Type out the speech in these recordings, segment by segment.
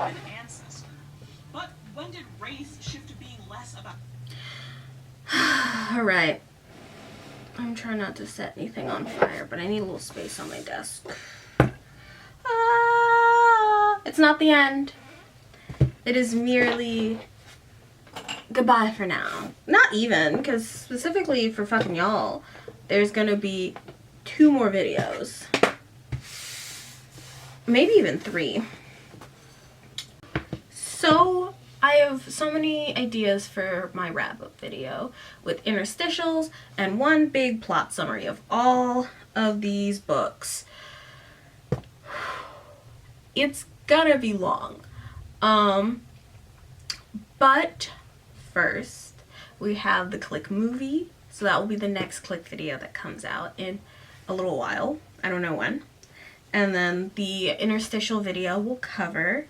an ancestor. But when did race shift to being less about... Alright. I'm trying not to set anything on fire, but I need a little space on my desk. It's not the end. It is merely goodbye for now. Not even, because specifically for fucking y'all, there's gonna be 2 more videos. Maybe even 3. So I have so many ideas for my wrap-up video with interstitials and one big plot summary of all of these books. It's gonna be long. But first we have the Clique movie, so that will be the next Clique video that comes out in a little while. I don't know when. And then the interstitial video will cover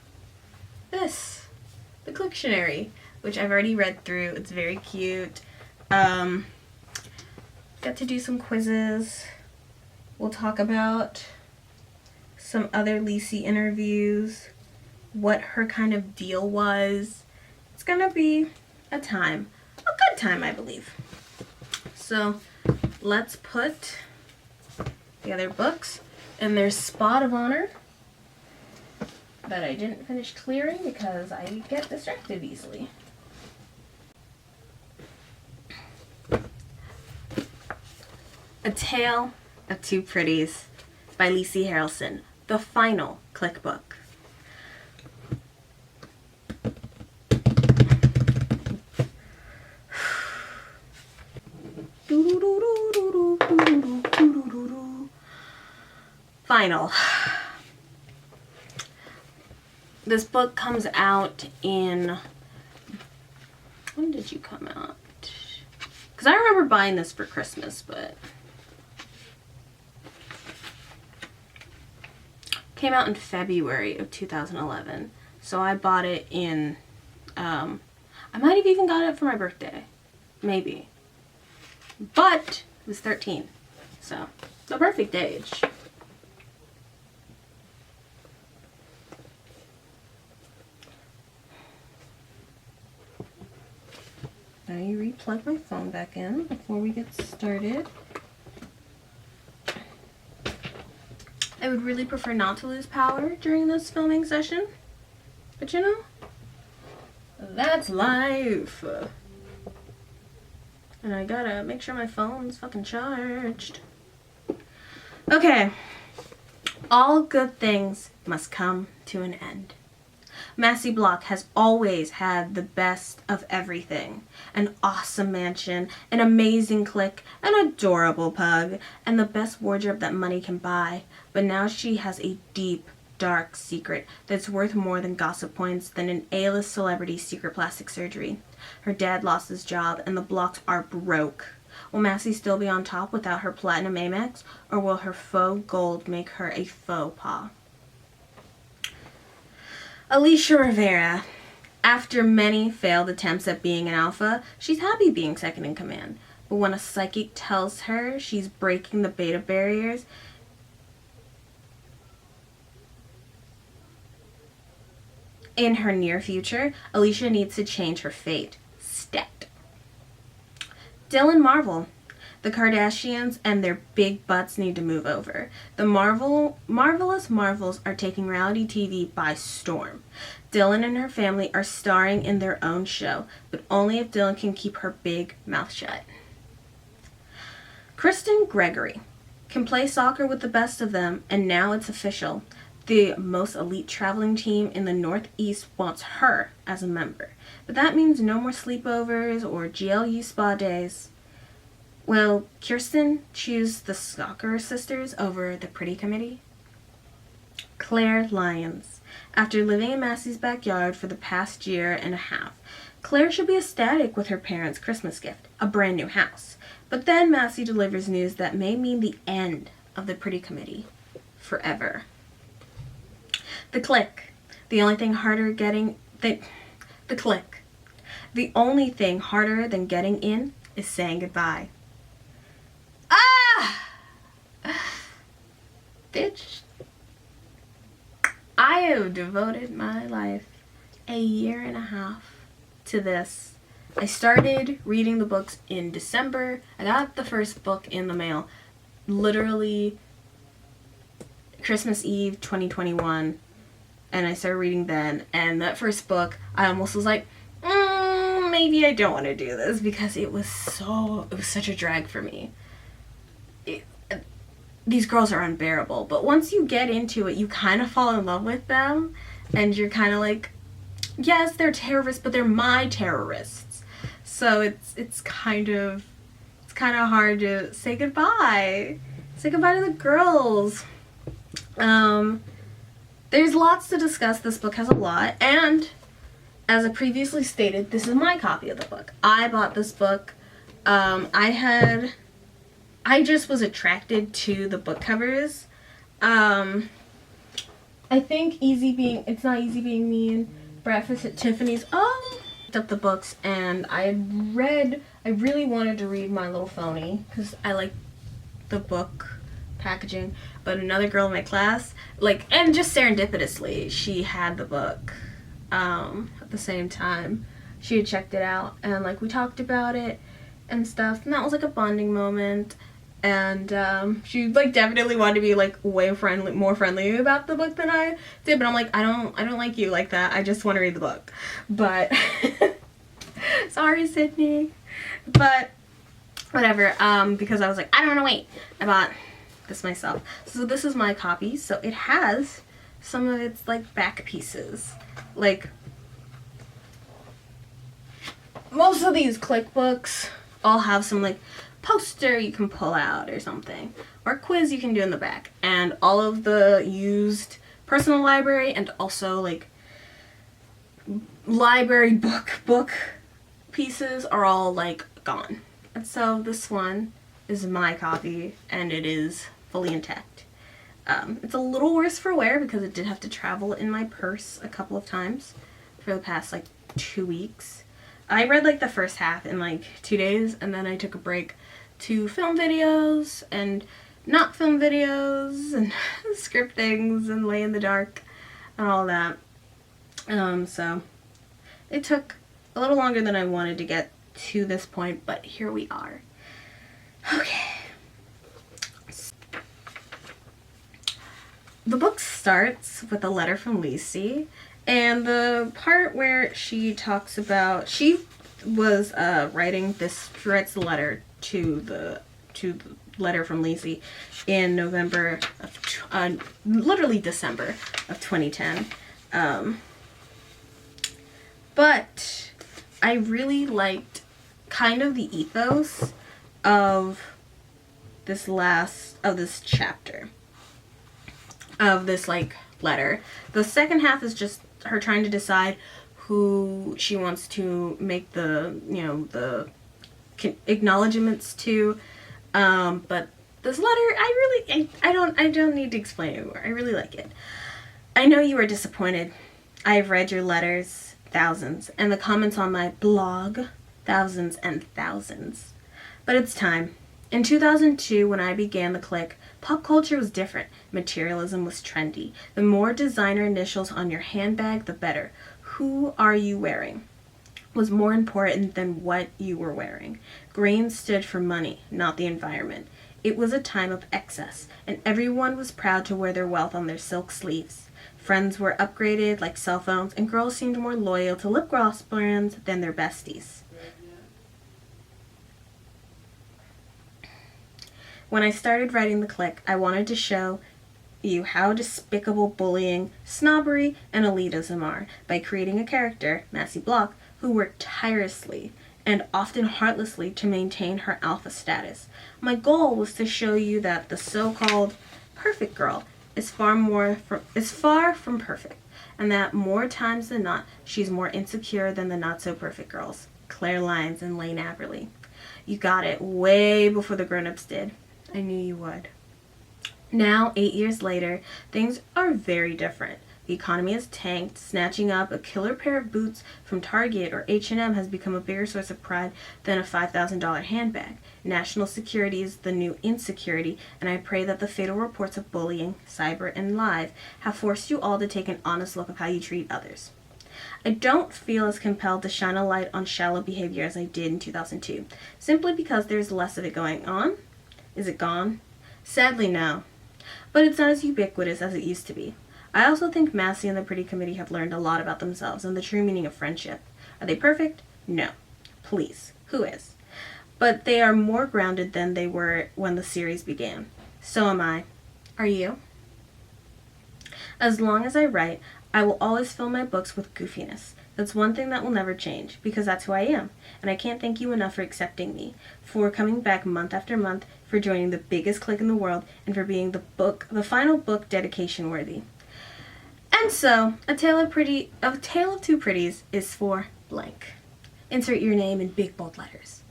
this, the Cliquectionary, which I've already read through. It's very cute. Got to do some quizzes. We'll talk about some other Lisi interviews, what her kind of deal was. It's gonna be a time, a good time, I believe. So let's put the other books in their spot of honor that I didn't finish clearing because I get distracted easily. A Tale of Two Pretties by Lisi Harrelson, the final Clique book. Final. This book comes out in... When did you come out? Because I remember buying this for Christmas, but... Came out in February of 2011. So I bought it in... I might have even got it for my birthday. Maybe. But it was 13. So, the perfect age. Now you replug my phone back in before we get started. I would really prefer not to lose power during this filming session. But you know, that's life. And I gotta make sure my phone's fucking charged. Okay. All good things must come to an end. Massey Block has always had the best of everything. An awesome mansion, an amazing clique, an adorable pug, and the best wardrobe that money can buy. But now she has a deep, dark secret that's worth more than gossip points than an A-list celebrity's secret plastic surgery. Her dad lost his job and the Blocks are broke. Will Massey still be on top without her platinum Amex, or will her faux gold make her a faux pas? Alicia Rivera. After many failed attempts at being an alpha, she's happy being second in command. But when a psychic tells her she's breaking the beta barriers, in her near future, Alicia needs to change her fate. Stat. Dylan Marvel. The Kardashians and their big butts need to move over. The Marvelous Marvels are taking reality TV by storm. Dylan and her family are starring in their own show, but only if Dylan can keep her big mouth shut. Kristen Gregory can play soccer with the best of them, and now it's official. The most elite traveling team in the Northeast wants her as a member. But that means no more sleepovers or GLU spa days. Will Kirsten choose the Soccer Sisters over the Pretty Committee? Claire Lyons. After living in Massey's backyard for the past year and a half, Claire should be ecstatic with her parents' Christmas gift, a brand new house. But then Massey delivers news that may mean the end of the Pretty Committee. Forever. The Clique. The only thing harder getting... The Clique. The only thing harder than getting in is saying goodbye. Ah! Bitch. I have devoted my life a year and a half to this. I started reading the books in December. I got the first book in the mail literally Christmas Eve 2021, and I started reading then. And that first book, I almost was like, maybe I don't want to do this, because it was such a drag for me. These girls are unbearable, but once you get into it, you kind of fall in love with them, and you're kind of like, yes, they're terrorists, but they're my terrorists. So it's kind of hard to say goodbye. Say goodbye to the girls. There's lots to discuss. This book has a lot, and as I previously stated, this is my copy of the book. I bought this book. I just was attracted to the book covers. I think It's Not Easy Being Mean, Breakfast at Tiffany's. Picked up the books, and I really wanted to read My Little Phony, because I like the book packaging, but another girl in my class, and just serendipitously, she had the book at the same time. She had checked it out, and we talked about it and stuff, and that was a bonding moment. And she definitely wanted to be way more friendly about the book than I did, but I'm like, I don't like you like that. I just want to read the book. But sorry, Sydney. But whatever. Because I was like, I don't want to wait. I bought this myself. So this is my copy. So it has some of its back pieces. Most of these Clique books all have some poster you can pull out or something, or a quiz you can do in the back, and all of the used personal library and also library book pieces are all gone. And so this one is my copy, and it is fully intact. It's a little worse for wear because it did have to travel in my purse a couple of times for the past 2 weeks. I read the first half in 2 days, and then I took a break to film videos and not film videos and script things and lay in the dark and all that. So it took a little longer than I wanted to get to this point, but here we are. Okay. The book starts with a letter from Lacey, and the part where she talks about, she was writing this, she writes the letter to the letter from Lacey in November of, literally December of 2010. But I really liked kind of the ethos of this chapter, of this letter. The second half is just her trying to decide who she wants to make the acknowledgements to, but this letter, I don't need to explain it anymore. I really like it. I know you are disappointed. I have read your letters, thousands, and the comments on my blog, thousands and thousands. But it's time. In 2002, when I began the Clique, pop culture was different. Materialism was trendy. The more designer initials on your handbag, the better. Who are you wearing was more important than what you were wearing. Green stood for money, not the environment. It was a time of excess, and everyone was proud to wear their wealth on their silk sleeves. Friends were upgraded like cell phones, and girls seemed more loyal to lip gloss brands than their besties. When I started writing the Clique, I wanted to show you how despicable bullying, snobbery, and elitism are by creating a character, Massey Block, who worked tirelessly and often heartlessly to maintain her alpha status. My goal was to show you that the so-called perfect girl is far from perfect, and that more times than not, she's more insecure than the not-so-perfect girls, Claire Lyons and Lane Aberley. You got it way before the grown-ups did. I knew you would. Now, 8 years later, things are very different. The economy has tanked. Snatching up a killer pair of boots from Target or H&M has become a bigger source of pride than a $5,000 handbag. National security is the new insecurity, and I pray that the fatal reports of bullying, cyber and live, have forced you all to take an honest look of how you treat others. I don't feel as compelled to shine a light on shallow behavior as I did in 2002, simply because there's less of it going on. Is it gone? Sadly, no. But it's not as ubiquitous as it used to be. I also think Massey and the Pretty Committee have learned a lot about themselves and the true meaning of friendship. Are they perfect? No. Please. Who is? But they are more grounded than they were when the series began. So am I. Are you? As long as I write, I will always fill my books with goofiness. That's one thing that will never change, because that's who I am. And I can't thank you enough for accepting me, for coming back month after month, for joining the biggest clique in the world, and for being the final book dedication worthy. And so, A Tale of Two Pretties is for blank. Insert your name in big bold letters.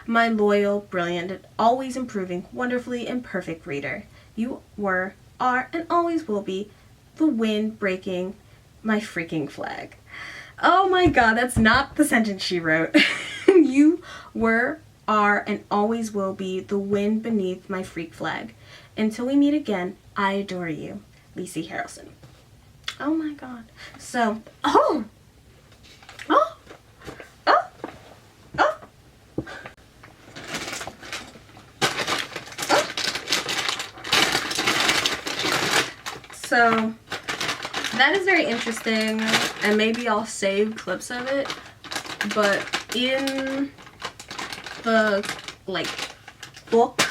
My loyal, brilliant, always improving, wonderfully imperfect reader. You were, are, and always will be the wind breaking my freaking flag. Oh my god, that's not the sentence she wrote. You were, are, and always will be the wind beneath my freak flag. Until we meet again, I adore you. Lacey Harrelson. Oh my god. So, oh! So, that is very interesting, and maybe I'll save clips of it, but in the, like, book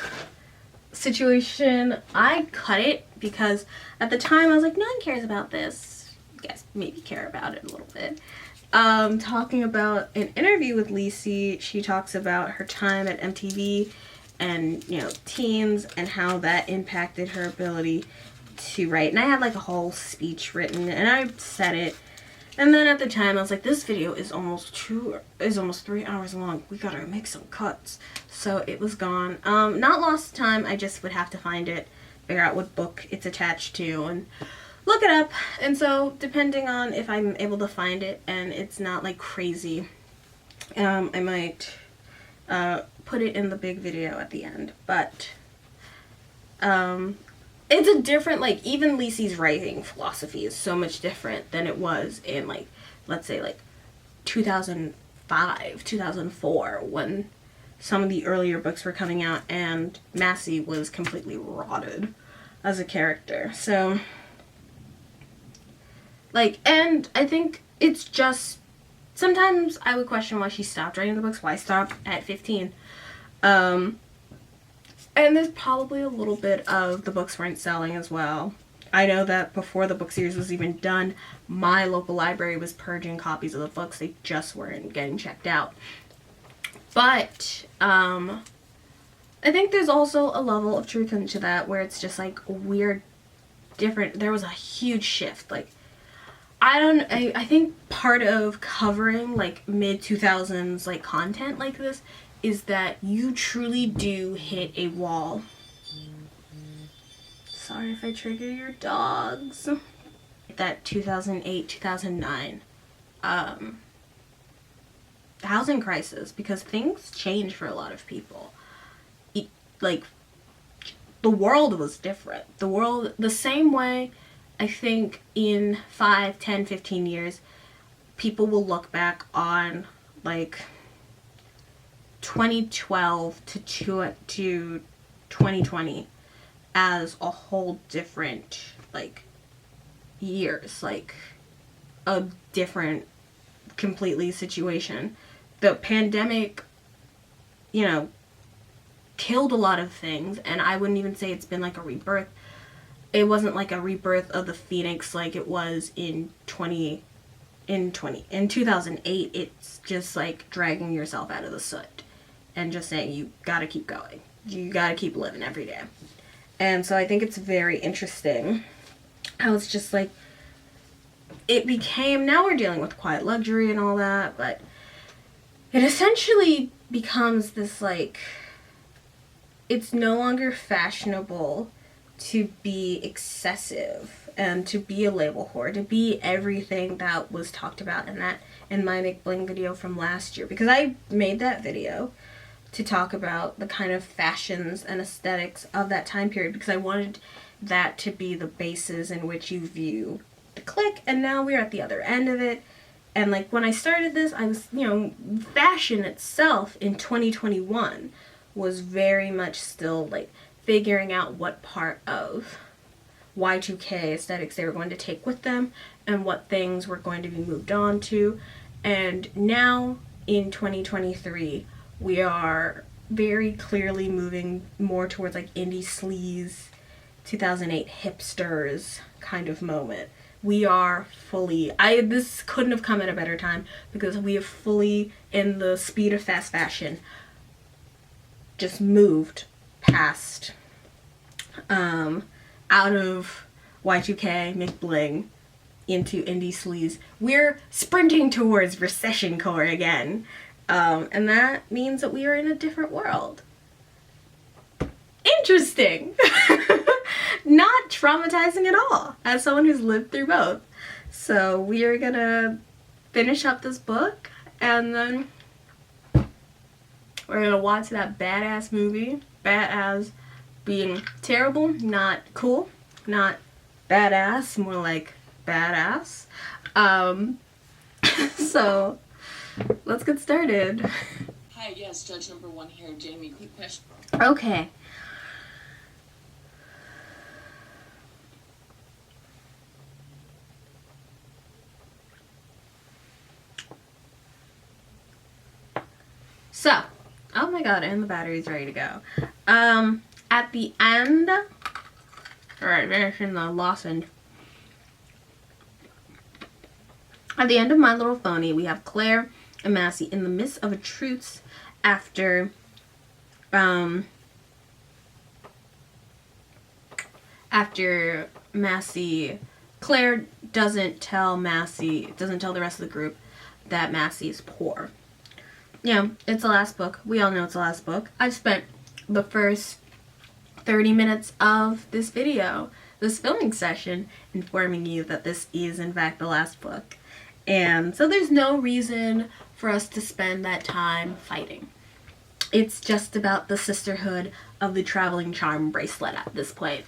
situation, I cut it because at the time I was like, no one cares about this. You guys maybe care about it a little bit. Talking about an interview with Lacey, she talks about her time at MTV and, you know, teens and how that impacted her ability to write. And I had like a whole speech written and I said it. And then at the time I was like, this video is almost 3 hours long. We gotta make some cuts. So it was gone. Not lost time. I just would have to find it, figure out what book it's attached to, and look it up. And so depending on if I'm able to find it and it's not like crazy, I might put it in the big video at the end. But it's a different, like, even Lacey's writing philosophy is so much different than it was in, like, let's say, like, 2005, 2004, when some of the earlier books were coming out and Massey was completely rotted as a character. So, like, and I think it's just, sometimes I would question why she stopped writing the books, why stop at 15. And there's probably a little bit of the books weren't selling as well. I know that before the book series was even done, my local library was purging copies of the books. They just weren't getting checked out. But I think there's also a level of truth into that where it's just like weird, different. There was a huge shift. Like, I think part of covering like mid-2000s like content like this is that you truly do hit a wall. Sorry if I trigger your dogs. That 2008, 2009 housing crisis, because things changed for a lot of people. Like, the world was different. The world, the same way, I think in 5, 10, 15 years, people will look back on, like, 2012 to 2020 as a whole different, like, years, like, a different completely situation. The pandemic, you know, killed a lot of things, and I wouldn't even say it's been like a rebirth. It wasn't like a rebirth of the phoenix like it was in 2008. It's just like dragging yourself out of the soot and just saying you gotta keep going. You gotta keep living every day. And so I think it's very interesting how it's just like, it became, now we're dealing with quiet luxury and all that, but it essentially becomes this like, it's no longer fashionable to be excessive and to be a label whore, to be everything that was talked about in my Make Bling video from last year. Because I made that video to talk about the kind of fashions and aesthetics of that time period, because I wanted that to be the basis in which you view the Clique, and now we're at the other end of it. And like when I started this, I was, you know, fashion itself in 2021 was very much still like figuring out what part of Y2K aesthetics they were going to take with them and what things were going to be moved on to. And now in 2023, we are very clearly moving more towards like indie sleaze, 2008 hipsters kind of moment. We are fully, this couldn't have come at a better time, because we have fully, in the speed of fast fashion, just moved past, out of Y2K, Make Bling, into indie sleaze. We're sprinting towards recession core again. And that means that we are in a different world. Interesting. Not traumatizing at all, as someone who's lived through both. So we are gonna finish up this book, and then we're gonna watch that badass movie. Badass being terrible, not cool, not badass, more like badass. So let's get started. Hi, yes, Judge number 1 here, Jamie. Quick question. Okay. So, oh my god, and the battery's ready to go. At the end, alright, finishing the lozenge. At the end of My Little Phony, we have Claire and Massey in the midst of a truce after, Claire doesn't tell the rest of the group that Massey is poor. Yeah, it's the last book. We all know it's the last book. I've spent the first 30 minutes of this video, this filming session, informing you that this is in fact the last book. And so there's no reason for us to spend that time fighting. It's just about the sisterhood of the traveling charm bracelet at this point.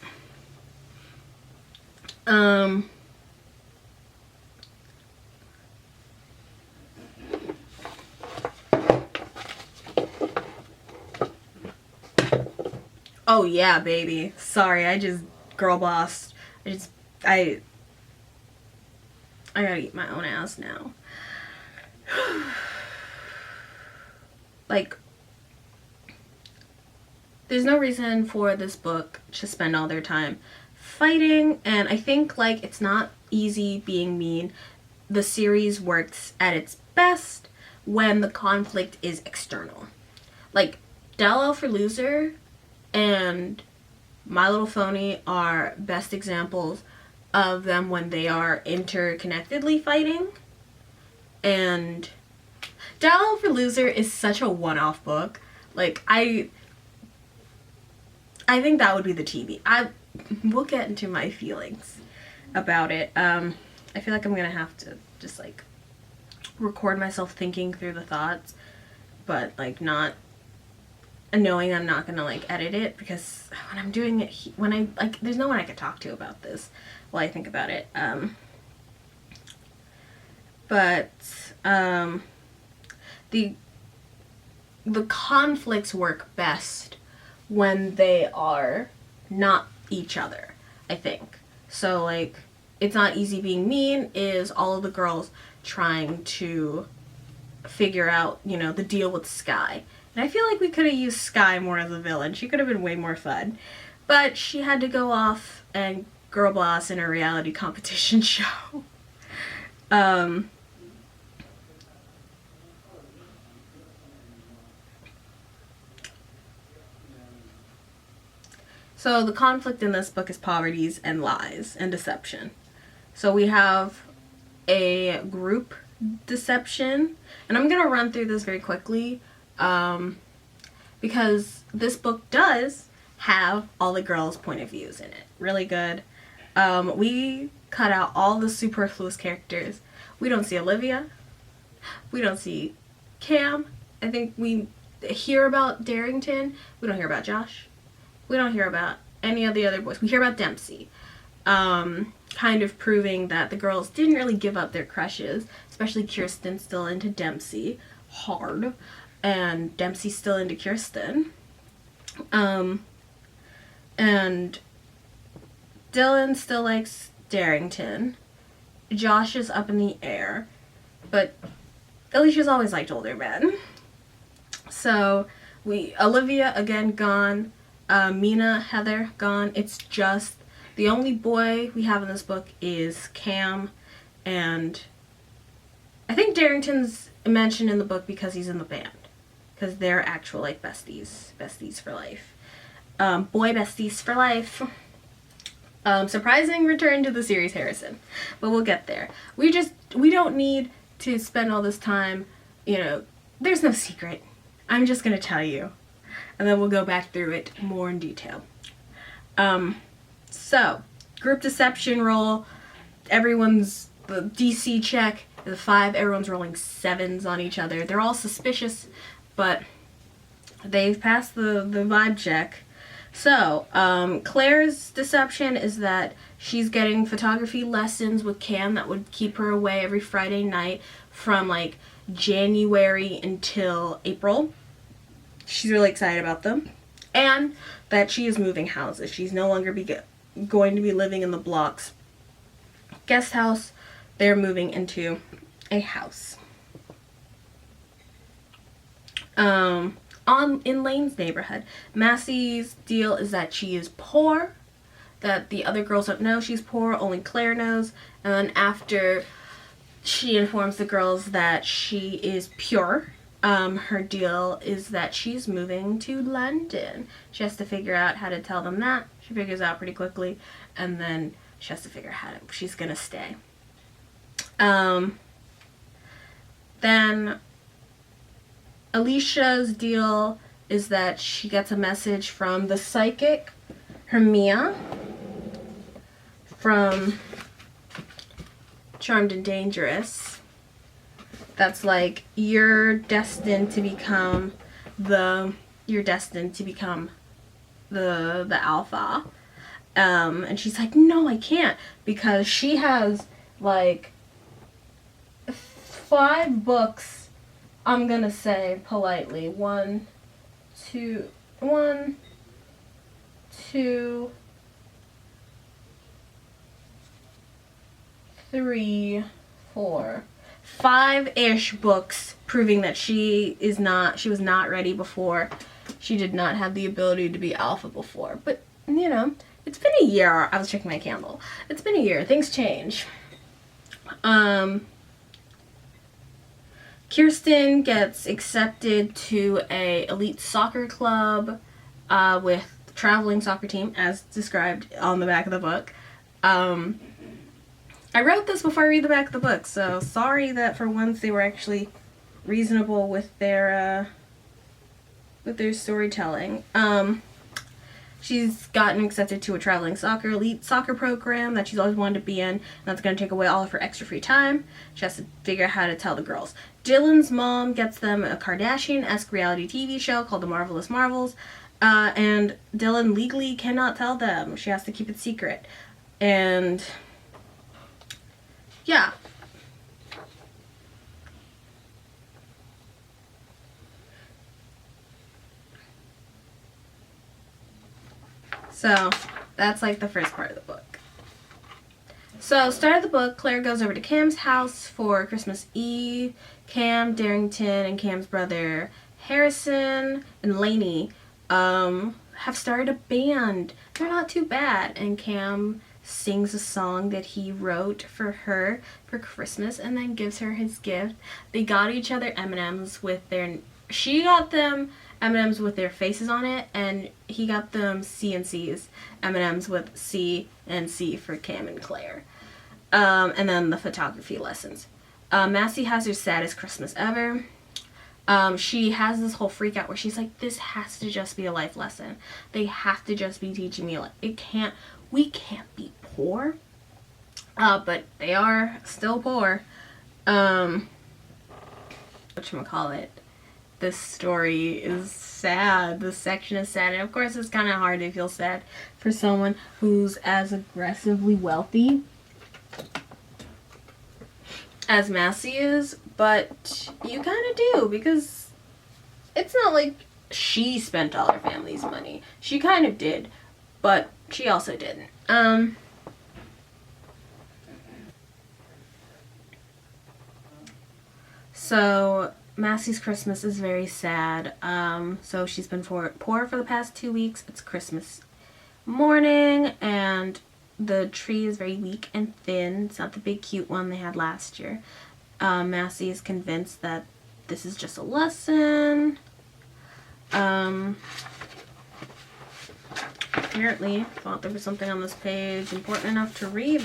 Oh yeah, baby. Sorry, I just girl bossed. I gotta eat my own ass now. Like, there's no reason for this book to spend all their time fighting, and I think, like, it's not easy being mean. The series works at its best when the conflict is external. Like, Doll for Loser and My Little Phony are best examples of them when they are interconnectedly fighting. And Doll for Loser is such a one-off book. Like, I think that would be the TV. We'll get into my feelings about it. I feel like I'm gonna have to just like record myself thinking through the thoughts, but like not knowing I'm not gonna like edit it, because when I'm doing it, there's no one I could talk to about this while I think about it. The conflicts work best when they are not each other, I think. So like, It's Not Easy Being Mean is all of the girls trying to figure out, you know, the deal with Sky. And I feel like we could have used Sky more as a villain. She could have been way more fun. But she had to go off and girl boss in a reality competition show. So the conflict in this book is poverties and lies and deception. So we have a group deception, and I'm gonna run through this very quickly because this book does have all the girls' point of views in it. Really good. We cut out all the superfluous characters. We don't see Olivia. We don't see Cam. I think we hear about Darrington. We don't hear about Josh. We don't hear about any of the other boys. We hear about Dempsey. Kind of proving that the girls didn't really give up their crushes, especially Kirsten, still into Dempsey hard, and Dempsey still into Kirsten. And Dylan still likes Darrington. Josh is up in the air, but Alicia's always liked older men. So Olivia again gone, Mina, Heather gone. It's just the only boy we have in this book is Cam, and I think Darrington's mentioned in the book because he's in the band, because they're actual like besties for life. Boy besties for life. Surprising return to the series, Harrison, but we'll get there. We don't need to spend all this time, there's no secret. I'm just gonna tell you, and then we'll go back through it more in detail. So, group deception roll. Everyone's, the DC check is a 5. Everyone's rolling 7s on each other. They're all suspicious, but they've passed the vibe check. So, Claire's deception is that she's getting photography lessons with Cam that would keep her away every Friday night from like January until April. She's really excited about them. And that she is moving houses. She's no longer going to be living in the blocks guest house. They're moving into a house. In Lane's neighborhood, Massey's deal is that she is poor, that the other girls don't know she's poor, only Claire knows, and then after she informs the girls that she is pure, her deal is that she's moving to London. She has to figure out how to tell them that. She figures out pretty quickly, and then she has to figure out how she's gonna stay. Then Alicia's deal is that she gets a message from the psychic, Hermia, from Charmed and Dangerous. That's like, you're destined to become the alpha. And she's like, no, I can't, because she has like 5 books. I'm gonna say politely, 1, 2, 3, 4, 5-ish books proving that she was not ready before. She did not have the ability to be alpha before. But, it's been a year. I was checking my candle. It's been a year. Things change. Kirsten gets accepted to a elite soccer club with traveling soccer team, as described on the back of the book. I wrote this before I read the back of the book, so sorry that for once they were actually reasonable with their storytelling. She's gotten accepted to a traveling elite soccer program that she's always wanted to be in, and that's going to take away all of her extra free time. She has to figure out how to tell the girls. Dylan's mom gets them a Kardashian-esque reality TV show called The Marvelous Marvels, and Dylan legally cannot tell them. She has to keep it secret. And yeah. So, that's like the first part of the book. So, start of the book, Claire goes over to Cam's house for Christmas Eve. Cam, Darrington, and Cam's brother Harrison and Lainey have started a band. They're not too bad. And Cam sings a song that he wrote for her for Christmas and then gives her his gift. They got each other M&Ms with their... She got them M&Ms with their faces on it, and he got them C&C's M&Ms with C and C for Cam and Claire. And then the photography lessons. Massey has her saddest Christmas ever. She has this whole freak out where she's like, this has to just be a life lesson. They have to just be teaching me, we can't be poor. But they are still poor. Whatchamacallit, this story is sad. This section is sad. And of course it's kind of hard to feel sad for someone who's as aggressively wealthy as Massey is. But you kind of do, because it's not like she spent all her family's money. She kind of did, but she also didn't. So Massey's Christmas is very sad. So she's been poor for the past 2 weeks. It's Christmas morning, and the tree is very weak and thin. It's not the big cute one they had last year. Massey is convinced that this is just a lesson. Apparently thought there was something on this page important enough to read.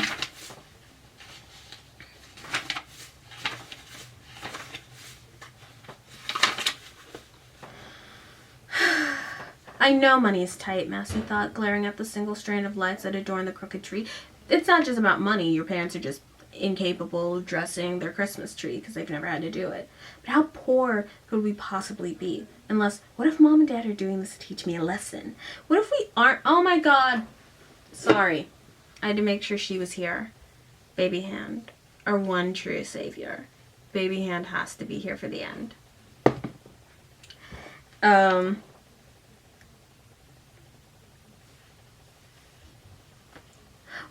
I know money is tight, Massey thought, glaring at the single strand of lights that adorn the crooked tree. It's not just about money. Your parents are just incapable of dressing their Christmas tree because they've never had to do it. But how poor could we possibly be? Unless, what if Mom and Dad are doing this to teach me a lesson? What if we aren't? Oh my God. Sorry. I had to make sure she was here. Baby Hand, our one true savior. Baby Hand has to be here for the end.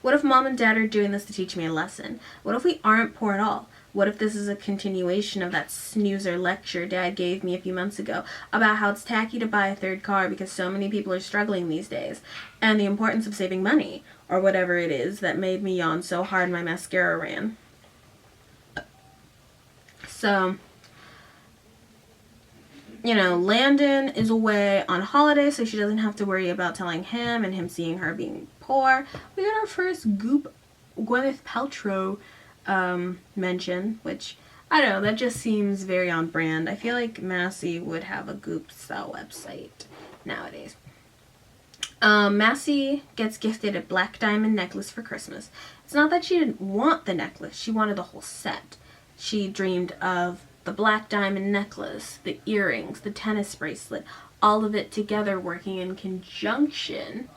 What if Mom and Dad are doing this to teach me a lesson? What if we aren't poor at all? What if this is a continuation of that snoozer lecture Dad gave me a few months ago about how it's tacky to buy a third car because so many people are struggling these days, and the importance of saving money, or whatever it is that made me yawn so hard my mascara ran. So, you know, Landon is away on holiday, so she doesn't have to worry about telling him and him seeing her being poor. We got our first Goop Gwyneth Paltrow mention, which, I don't know, that just seems very on brand. I feel like Massey would have a Goop style website nowadays. Massey gets gifted a black diamond necklace for Christmas. It's not that she didn't want the necklace, she wanted the whole set. She dreamed of the black diamond necklace, the earrings, the tennis bracelet, all of it together working in conjunction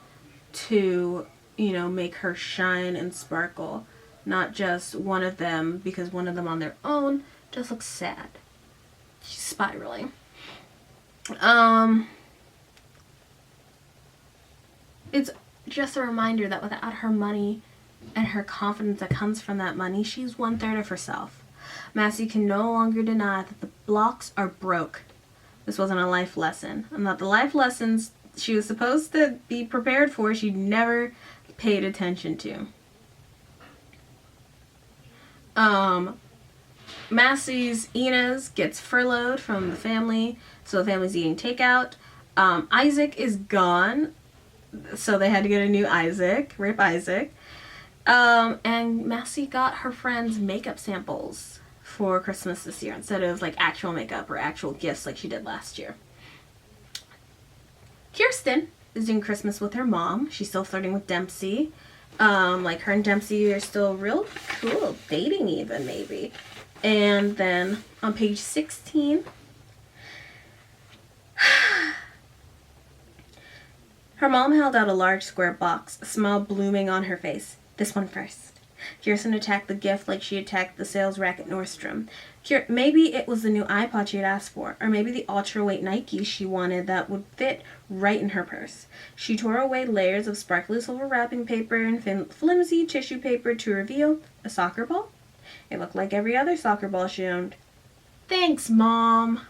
to, you know, make her shine and sparkle. Not just one of them, because one of them on their own just looks sad. She's spiraling. It's just a reminder that without her money and her confidence that comes from that money, she's 1/3 of herself. Massey can no longer deny that the blocks are broke. This wasn't a life lesson, and that the life lessons she was supposed to be prepared for, she never paid attention to. Massey's Inez gets furloughed from the family, so the family's eating takeout. Isaac is gone, so they had to get a new Isaac. Rip Isaac. And Massey got her friends makeup samples for Christmas this year instead of like actual makeup or actual gifts like she did last year. Kirsten is doing Christmas with her mom. She's still flirting with Dempsey. Like her and Dempsey are still real cool, dating even maybe. And then on page 16, her mom held out a large square box, a smile blooming on her face. This one first. Kirsten attacked the gift like she attacked the sales rack at Nordstrom. Maybe it was the new iPod she had asked for, or maybe the ultra-weight Nikes she wanted that would fit right in her purse. She tore away layers of sparkly silver wrapping paper and flimsy tissue paper to reveal a soccer ball. It looked like every other soccer ball she owned. Thanks, Mom.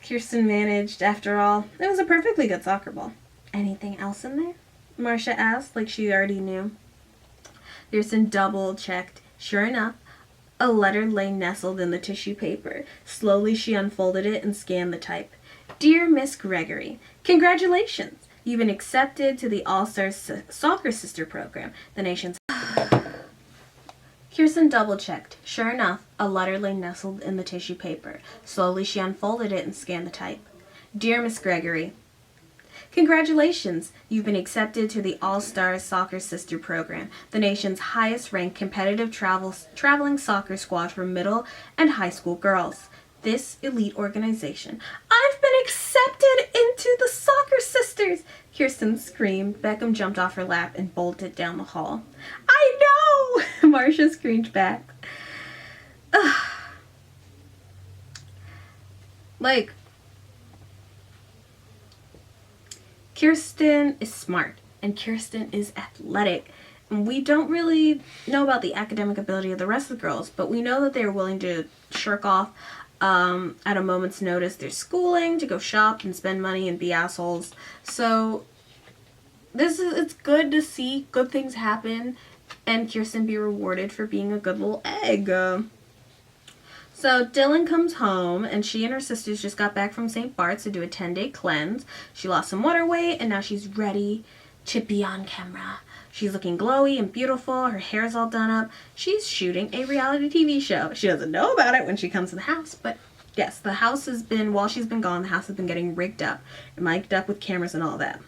Kirsten managed, after all. It was a perfectly good soccer ball. Anything else in there? Marcia asked, like she already knew. Kirsten double-checked. Sure enough, a letter lay nestled in the tissue paper. Slowly she unfolded it and scanned the type. Dear Miss Gregory, congratulations! You've been accepted to the All-Star Soccer Sister Program, the nation's... Kirsten double-checked. Sure enough, a letter lay nestled in the tissue paper. Slowly she unfolded it and scanned the type. Dear Miss Gregory, congratulations! You've been accepted to the All-Stars Soccer Sister Program, the nation's highest-ranked competitive traveling soccer squad for middle and high school girls. This elite organization. I've been accepted into the Soccer Sisters! Kirsten screamed. Beckham jumped off her lap and bolted down the hall. I know! Marcia screamed back. Ugh. Like, Kirsten is smart and Kirsten is athletic. And we don't really know about the academic ability of the rest of the girls, but we know that they're willing to shirk off at a moment's notice their schooling to go shop and spend money and be assholes. So it's good to see good things happen and Kirsten be rewarded for being a good little egg. So Dylan comes home and she and her sisters just got back from St. Bart's to do a 10-day cleanse. She lost some water weight and now she's ready to be on camera. She's looking glowy and beautiful. Her hair's all done up. She's shooting a reality TV show. She doesn't know about it when she comes to the house, but yes, the house has been, while she's been gone, the house has been getting rigged up and mic'd up with cameras and all that.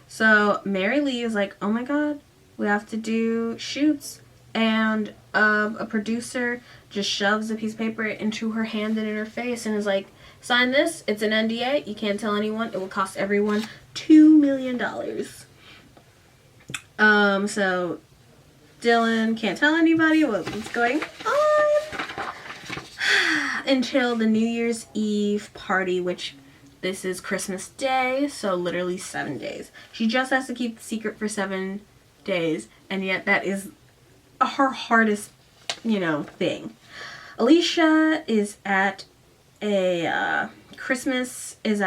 So Mary Lee is like, oh my god, we have to do shoots. And a producer just shoves a piece of paper into her hand and in her face and is like, sign this, it's an NDA, you can't tell anyone, it will cost everyone $2 million. So Dylan can't tell anybody what's going on until the New Year's Eve party, which this is Christmas Day, so literally 7 days. She just has to keep the secret for 7 days, and yet that is her hardest, thing. Alicia is at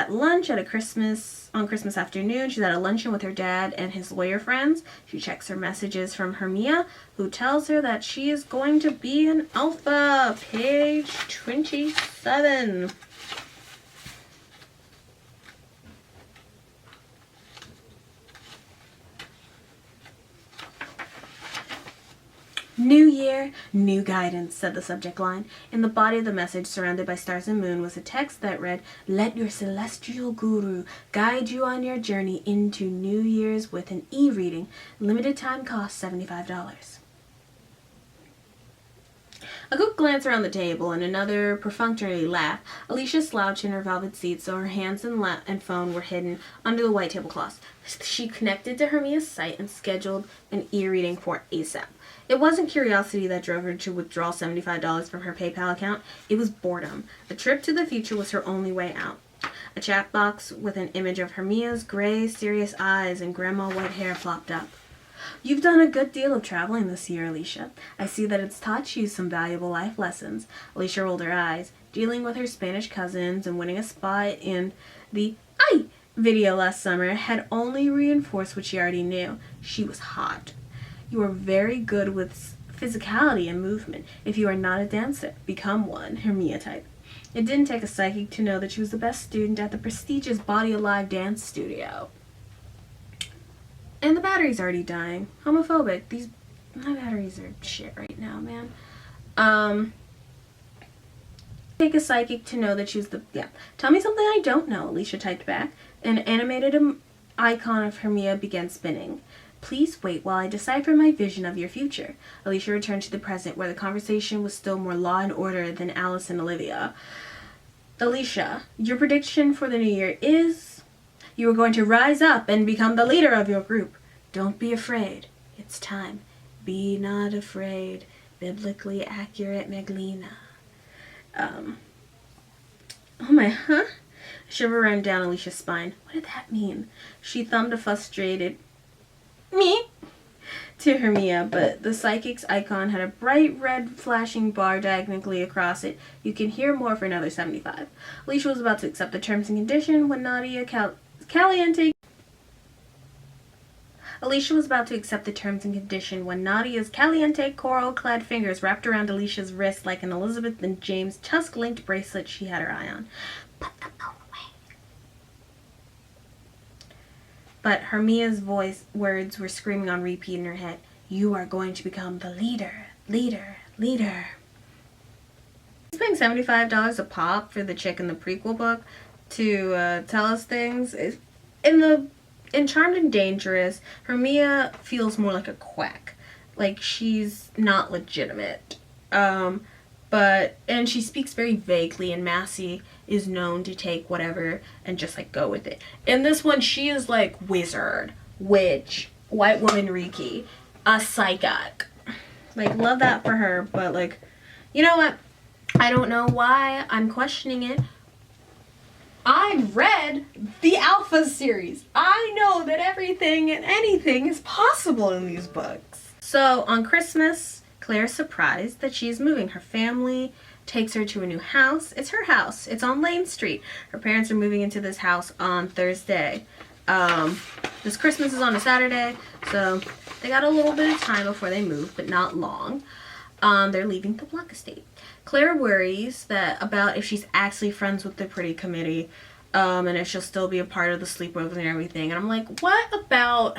lunch on Christmas afternoon. She's at a luncheon with her dad and his lawyer friends. She checks her messages from Hermia, who tells her that she is going to be an alpha. Page 27. New year, new guidance, said the subject line. In the body of the message, surrounded by stars and moon, was a text that read, let your celestial guru guide you on your journey into New Year's with an e-reading. Limited time cost $75. A quick glance around the table and another perfunctory laugh. Alicia slouched in her velvet seat so her hands and phone were hidden under the white tablecloth. She connected to Hermia's site and scheduled an e-reading for ASAP. It wasn't curiosity that drove her to withdraw $75 from her PayPal account. It was boredom. A trip to the future was her only way out. A chat box with an image of Hermia's gray, serious eyes and grandma white hair plopped up. You've done a good deal of traveling this year, Alicia. I see that it's taught you some valuable life lessons. Alicia rolled her eyes. Dealing with her Spanish cousins and winning a spot in the Ay video last summer had only reinforced what she already knew. She was hot. You are very good with physicality and movement. If you are not a dancer, become one, Hermia typed. It didn't take a psychic to know that she was the best student at the prestigious Body Alive dance studio. And the battery's already dying. Homophobic. My batteries are shit right now, man. Take a psychic to know that she was Tell me something I don't know, Alicia typed back. An animated icon of Hermia began spinning. Please wait while I decipher my vision of your future. Alicia returned to the present, where the conversation was still more law and order than Alice and Olivia. Alicia, your prediction for the new year is... You are going to rise up and become the leader of your group. Don't be afraid. It's time. Be not afraid. Biblically accurate Maglina. Oh my, huh? A shiver ran down Alicia's spine. What did that mean? She thumbed a frustrated me to Hermia, but the psychic's icon had a bright red flashing bar diagonally across it. You can hear more for another 75. Alicia was about to accept the terms and condition when Nadia Nadia's caliente coral-clad fingers wrapped around Alicia's wrist like an Elizabeth and James tusk-linked bracelet she had her eye on. Put the phone away. but Hermia's words were screaming on repeat in her head. You are going to become the leader, leader, leader. He's paying $75 a pop for the chick in the prequel book to tell us things. In Charmed and Dangerous, Hermia feels more like a quack. Like, she's not legitimate. And she speaks very vaguely, and Massey is known to take whatever and just, like, go with it. In this one, she is, like, wizard, witch, white woman Reiki, a psychic. Like, love that for her, but, like, you know what? I don't know why I'm questioning it. I read the Alpha series. I know that everything and anything is possible in these books. So on Christmas, Claire's surprised that she's moving. Her family takes her to a new house. It's her house. It's on Lane Street. Her parents are moving into this house on Thursday. This Christmas is on a Saturday, so they got a little bit of time before they move, but not long. They're leaving the Block estate. Claire worries about if she's actually friends with the Pretty Committee, and if she'll still be a part of the sleepovers and everything. And I'm like, what about...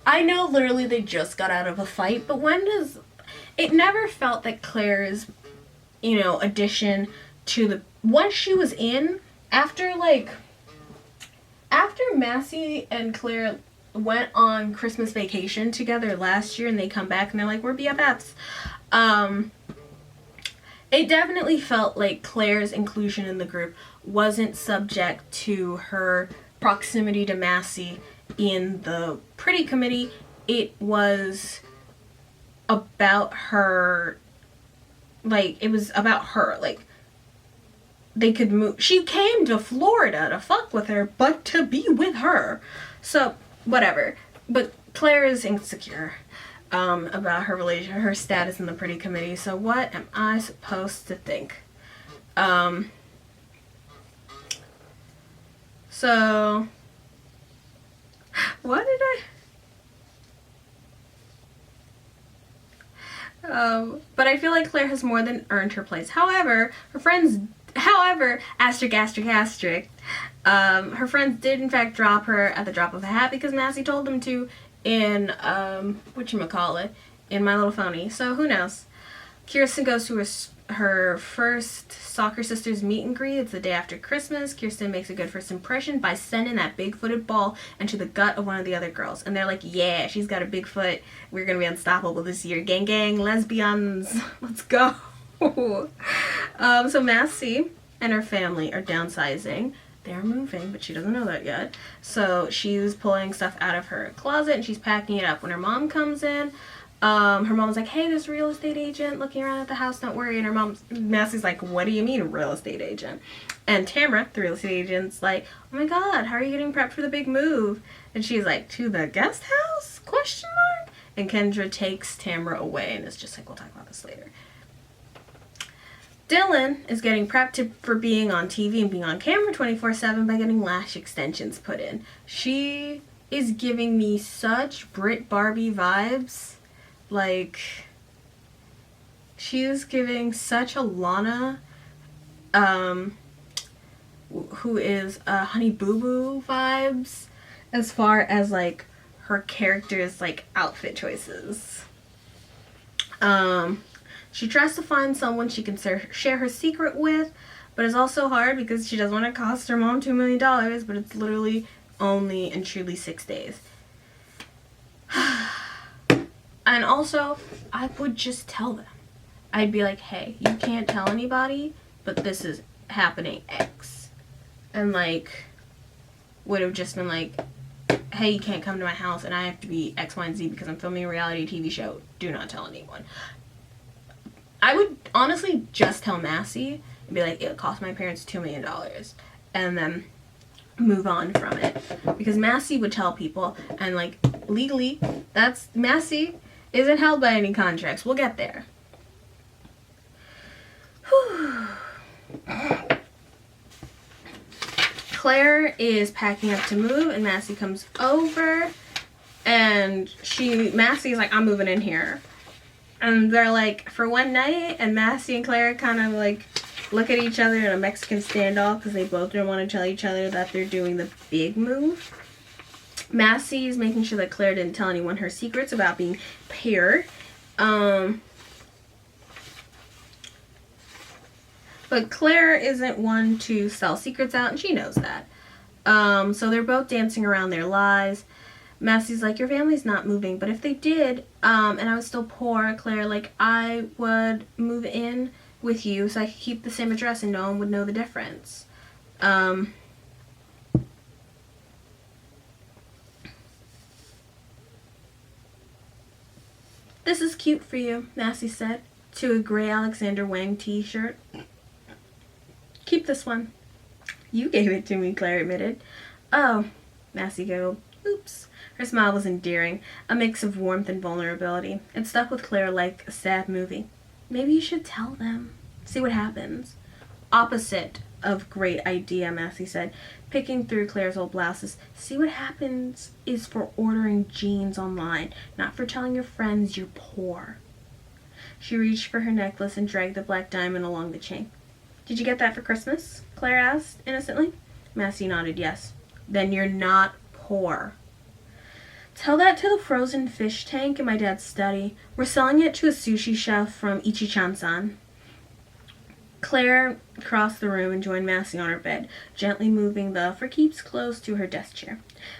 I know literally they just got out of a fight, but it never felt that Claire's, addition to the... Once she was in, after Massey and Claire went on Christmas vacation together last year, and they come back and they're like, we're BFFs. It definitely felt like Claire's inclusion in the group wasn't subject to her proximity to Massey in the Pretty Committee. It was about her, they could move. She came to Florida to fuck with her, but to be with her. So, whatever. But Claire is insecure about her status in the Pretty Committee. So what am I supposed to think? So what did but I feel like Claire has more than earned her place. However, her friends did in fact drop her at the drop of a hat because Massey told them to in, in My Little Pony. So who knows? Kirsten goes to her first Soccer Sisters meet and greet. It's the day after Christmas. Kirsten makes a good first impression by sending that big-footed ball into the gut of one of the other girls. And they're like, yeah, she's got a big foot. We're going to be unstoppable this year. Gang, gang, lesbians. Let's go. So Massey and her family are downsizing. They're moving, but she doesn't know that yet. So she's pulling stuff out of her closet and she's packing it up. When her mom comes in, her mom's like, hey, there's a real estate agent looking around at the house, don't worry. And Massey's like, what do you mean a real estate agent? And Tamara, the real estate agent's like, oh my god, how are you getting prepped for the big move? And she's like, to the guest house? ? And Kendra takes Tamara away and is just like, we'll talk about this later. Dylan is getting prepped for being on TV and being on camera 24/7 by getting lash extensions put in. She is giving me such Brit Barbie vibes. Like, she is giving such a Lana, who is Honey Boo Boo vibes, as far as, like, her character's, like, outfit choices. She tries to find someone she can share her secret with, but it's also hard because she doesn't want to cost her mom $2 million, but it's literally only and truly 6 days. And also, I would just tell them. I'd be like, hey, you can't tell anybody, but this is happening X. And, like, would have just been like, hey, you can't come to my house and I have to be X, Y, and Z because I'm filming a reality TV show. Do not tell anyone. I would honestly just tell Massey and be like, it cost my parents $2 million. And then move on from it. Because Massey would tell people, and, like, legally, Massey isn't held by any contracts. We'll get there. Whew. Claire is packing up to move, and Massey comes over, and Massey's like, I'm moving in here. And they're like, for one night, and Massey and Claire kind of, like, look at each other in a Mexican standoff because they both don't want to tell each other that they're doing the big move. Massey's making sure that Claire didn't tell anyone her secrets about being paired. But Claire isn't one to sell secrets out, and she knows that. So they're both dancing around their lies. Massey's like, your family's not moving, but if they did, and I was still poor, Claire, like, I would move in with you so I could keep the same address and no one would know the difference. This is cute for you, Massey said, to a gray Alexander Wang t-shirt. Keep this one. You gave it to me, Claire admitted. Oh, Massey giggled. Oops. Her smile was endearing, a mix of warmth and vulnerability. It stuck with Claire like a sad movie. Maybe you should tell them. See what happens. Opposite of great idea, Massey said, picking through Claire's old blouses. See what happens is for ordering jeans online, not for telling your friends you're poor. She reached for her necklace and dragged the black diamond along the chain. Did you get that for Christmas? Claire asked innocently. Massey nodded yes. Then you're not poor. Tell that to the frozen fish tank in my dad's study. We're selling it to a sushi chef from Ichichan-san. Claire crossed the room and joined Massey on her bed, gently moving the for keeps clothes to her desk chair.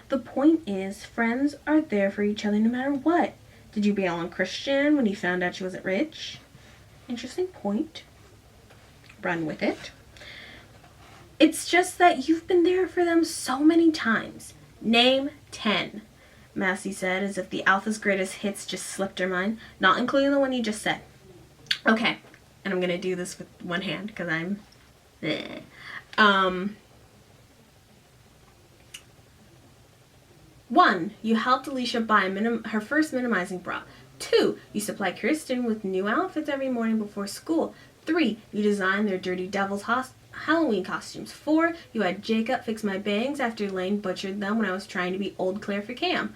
The point is, friends are there for each other no matter what. Did you bail on Christian when he found out she wasn't rich? Interesting point. Run with it. It's just that you've been there for them so many times. Name 10. Massey said, as if the Alpha's greatest hits just slipped her mind, not including the one you just said. Okay, and I'm going to do this with one hand because I'm... bleh. 1. You helped Alicia buy her first minimizing bra. 2. You supply Kirsten with new outfits every morning before school. 3. You designed their Dirty Devils Halloween costumes. 4. You had Jacob fix my bangs after Lane butchered them when I was trying to be old Claire for Cam.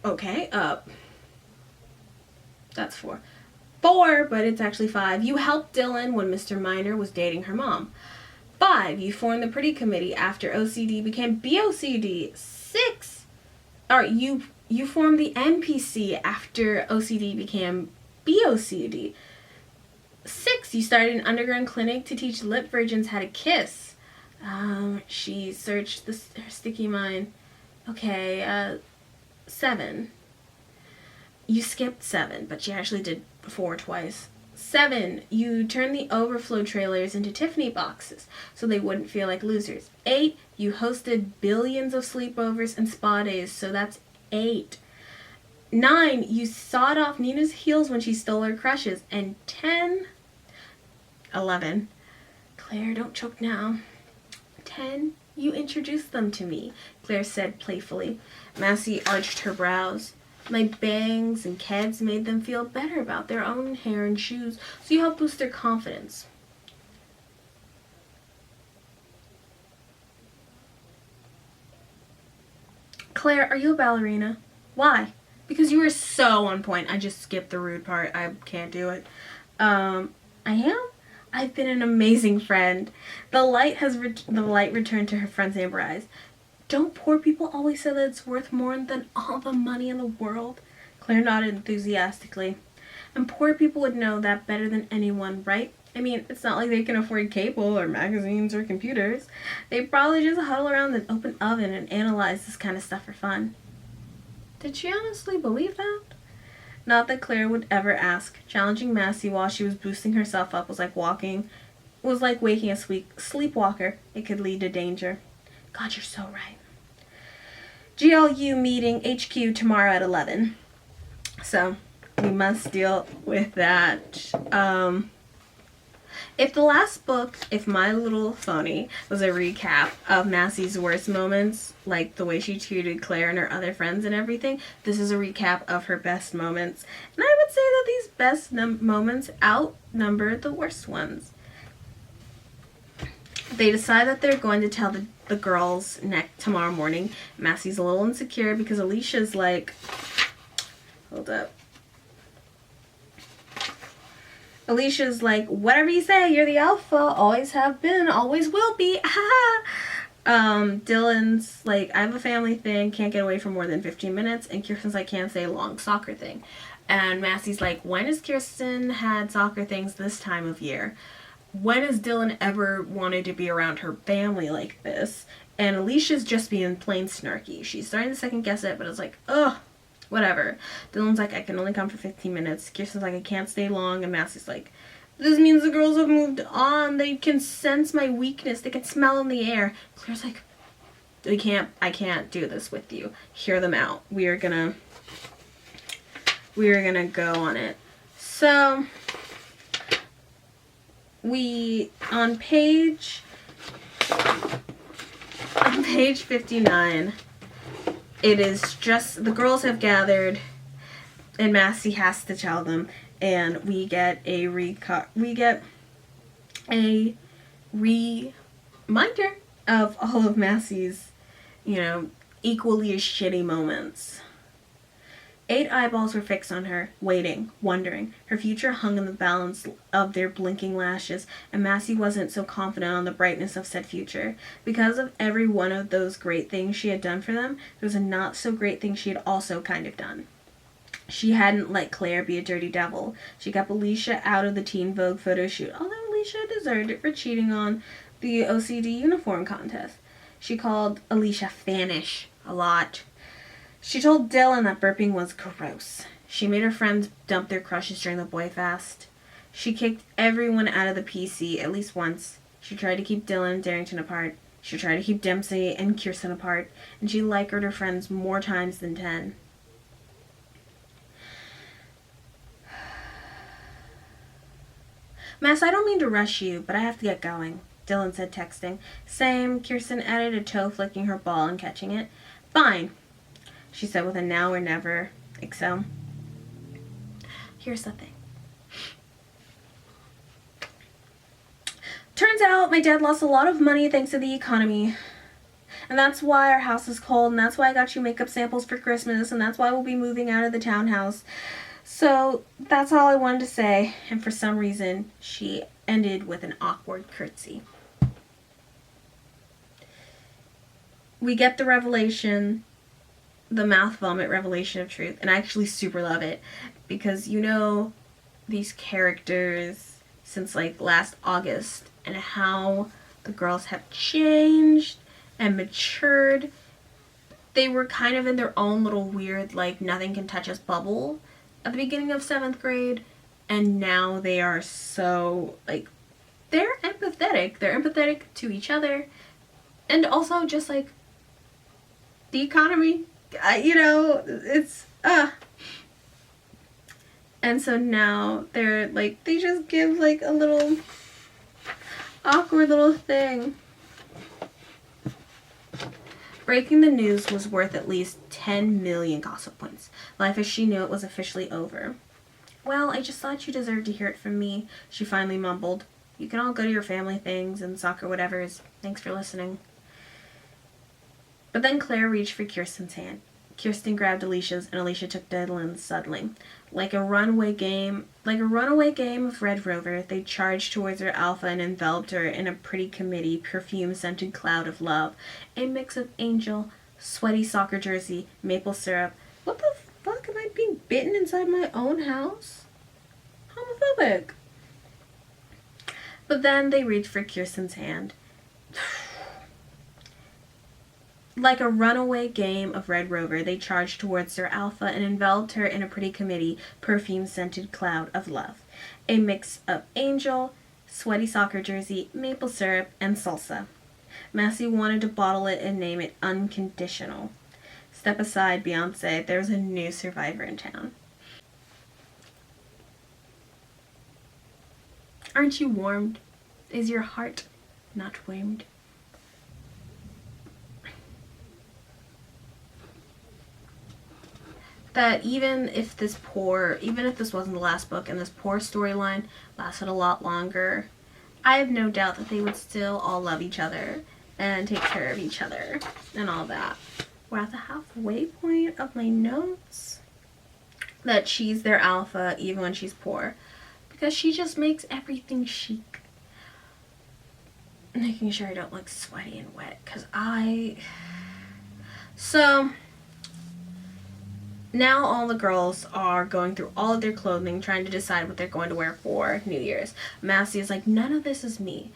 Okay, that's 4. 4, but it's actually 5. You helped Dylan when Mr. Minor was dating her mom. 5. You formed the Pretty Committee after OCD became BOCD. 6. Or you formed the NPC after OCD became BOCD. 6. You started an underground clinic to teach lip virgins how to kiss. She searched her sticky mind. Okay, 7. You skipped 7, but she actually did 4 twice. 7. You turned the overflow trailers into Tiffany boxes so they wouldn't feel like losers. 8. You hosted billions of sleepovers and spa days, so that's 8. 9. You sawed off Nina's heels when she stole her crushes. And 10. 11. Claire, don't choke now. 10. You introduced them to me, Claire said playfully. Massey arched her brows. My bangs and keds made them feel better about their own hair and shoes, so you helped boost their confidence. Claire, are you a ballerina? Why? Because you were so on point. I just skipped the rude part. I can't do it. I am? I've been an amazing friend. The light returned to her friend's amber eyes. Don't poor people always say that it's worth more than all the money in the world? Claire nodded enthusiastically. And poor people would know that better than anyone, right? I mean, it's not like they can afford cable or magazines or computers. They probably just huddle around an open oven and analyze this kind of stuff for fun. Did she honestly believe that? Not that Claire would ever ask. Challenging Massey while she was boosting herself up was like waking a sleepwalker. It could lead to danger. God, you're so right. GLU meeting HQ tomorrow at 11. So, we must deal with that. If the last book, If My Little Phony, was a recap of Massey's worst moments, like the way she treated Claire and her other friends and everything, this is a recap of her best moments. And I would say that these best moments outnumber the worst ones. They decide that they're going to tell the girls tomorrow morning. Massey's a little insecure because Alicia's like, hold up. Alicia's like, whatever you say, you're the alpha, always have been, always will be. Dylan's like, I have a family thing, can't get away for more than 15 minutes. And Kirsten's like, can't say a long soccer thing. And Massey's like, when has Kirsten had soccer things this time of year? When has Dylan ever wanted to be around her family like this? And Alicia's just being plain snarky. She's starting to second guess it, but it's like, ugh, whatever. Dylan's like, I can only come for 15 minutes. Kirsten's like, I can't stay long. And Massey's like, this means the girls have moved on. They can sense my weakness. They can smell in the air. Claire's like, I can't do this with you. Hear them out. We are gonna go on it. So on page 59, it is just the girls have gathered and Massey has to tell them, and we get a reminder of all of Massey's, equally as shitty moments. 8 eyeballs were fixed on her, waiting, wondering. Her future hung in the balance of their blinking lashes, and Massey wasn't so confident on the brightness of said future. Because of every one of those great things she had done for them, there was a not-so-great thing she had also kind of done. She hadn't let Claire be a dirty devil. She kept Alicia out of the Teen Vogue photo shoot, although Alicia deserved it for cheating on the OCD uniform contest. She called Alicia Fannish a lot. She told Dylan that burping was gross. She made her friends dump their crushes during the boy fast. She kicked everyone out of the PC at least once. She tried to keep Dylan and Darrington apart. She tried to keep Dempsey and Kirsten apart. And she likered her friends more times than 10. Mass, I don't mean to rush you, but I have to get going, Dylan said, texting. Same, Kirsten added, a toe flicking her ball and catching it. Fine, she said with a now or never Excel. Here's the thing. Turns out my dad lost a lot of money thanks to the economy. And that's why our house is cold, and that's why I got you makeup samples for Christmas, and that's why we'll be moving out of the townhouse. So that's all I wanted to say, and for some reason, she ended with an awkward curtsy. We get the revelation, the mouth vomit revelation of truth, and I actually super love it, because these characters since like last August, and how the girls have changed and matured. They were kind of in their own little weird, like, nothing can touch us bubble at the beginning of 7th grade, and now they are so, like, they're empathetic. They're empathetic to each other, and also just, like, the economy, it's, and so now they're, like, they just give, like, a little awkward little thing. Breaking the news was worth at least 10 million gossip points. Life as she knew it was officially over. Well, I just thought you deserved to hear it from me, she finally mumbled. You can all go to your family things and soccer whatevers. Thanks for listening. But then Claire reached for Kirsten's hand. Kirsten grabbed Alicia's, and Alicia took Dylan's suddenly. Like a runaway game of Red Rover, they charged towards her alpha and enveloped her in a pretty committee, perfume-scented cloud of love. A mix of angel, sweaty soccer jersey, maple syrup. What the fuck? Am I being bitten inside my own house? Homophobic. But then they reached for Kirsten's hand. Like a runaway game of Red Rover, they charged towards their alpha and enveloped her in a pretty committee, perfume-scented cloud of love. A mix of angel, sweaty soccer jersey, maple syrup, and salsa. Massey wanted to bottle it and name it Unconditional. Step aside, Beyonce. There's a new survivor in town. Aren't you warmed? Is your heart not warmed? That even if this wasn't the last book and this poor storyline lasted a lot longer, I have no doubt that they would still all love each other and take care of each other and all that. We're at the halfway point of my notes. That she's their alpha even when she's poor, because she just makes everything chic. making sure I don't look sweaty and wet, because so now all the girls are going through all of their clothing, trying to decide what they're going to wear for New Year's. Massey is like, none of this is me.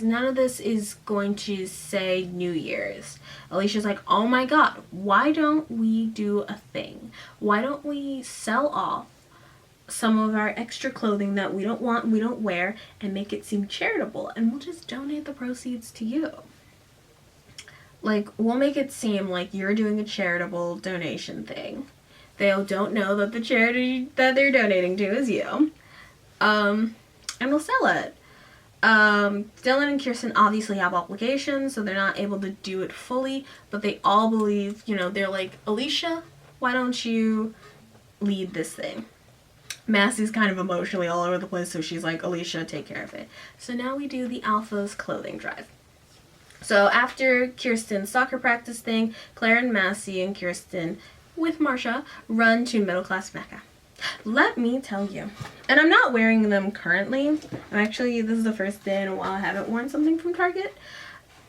None of this is going to say New Year's. Alicia's like, oh my god, why don't we do a thing? Why don't we sell off some of our extra clothing that we don't want, we don't wear, and make it seem charitable, and we'll just donate the proceeds to you. Like, we'll make it seem like you're doing a charitable donation thing. They don't know that the charity that they're donating to is you. And we'll sell it. Dylan and Kirsten obviously have obligations, so they're not able to do it fully, but they all believe, you know, they're like, Alicia, why don't you lead this thing? Massey's kind of emotionally all over the place, so she's like, Alicia, take care of it. So now we do the Alphas clothing drive. So after Kirsten's soccer practice thing, Claire and Massey and Kirsten, with Marsha, run to Middle Class Mecca. Let me tell you, and I'm not wearing them currently. This is the first day in a while I haven't worn something from Target.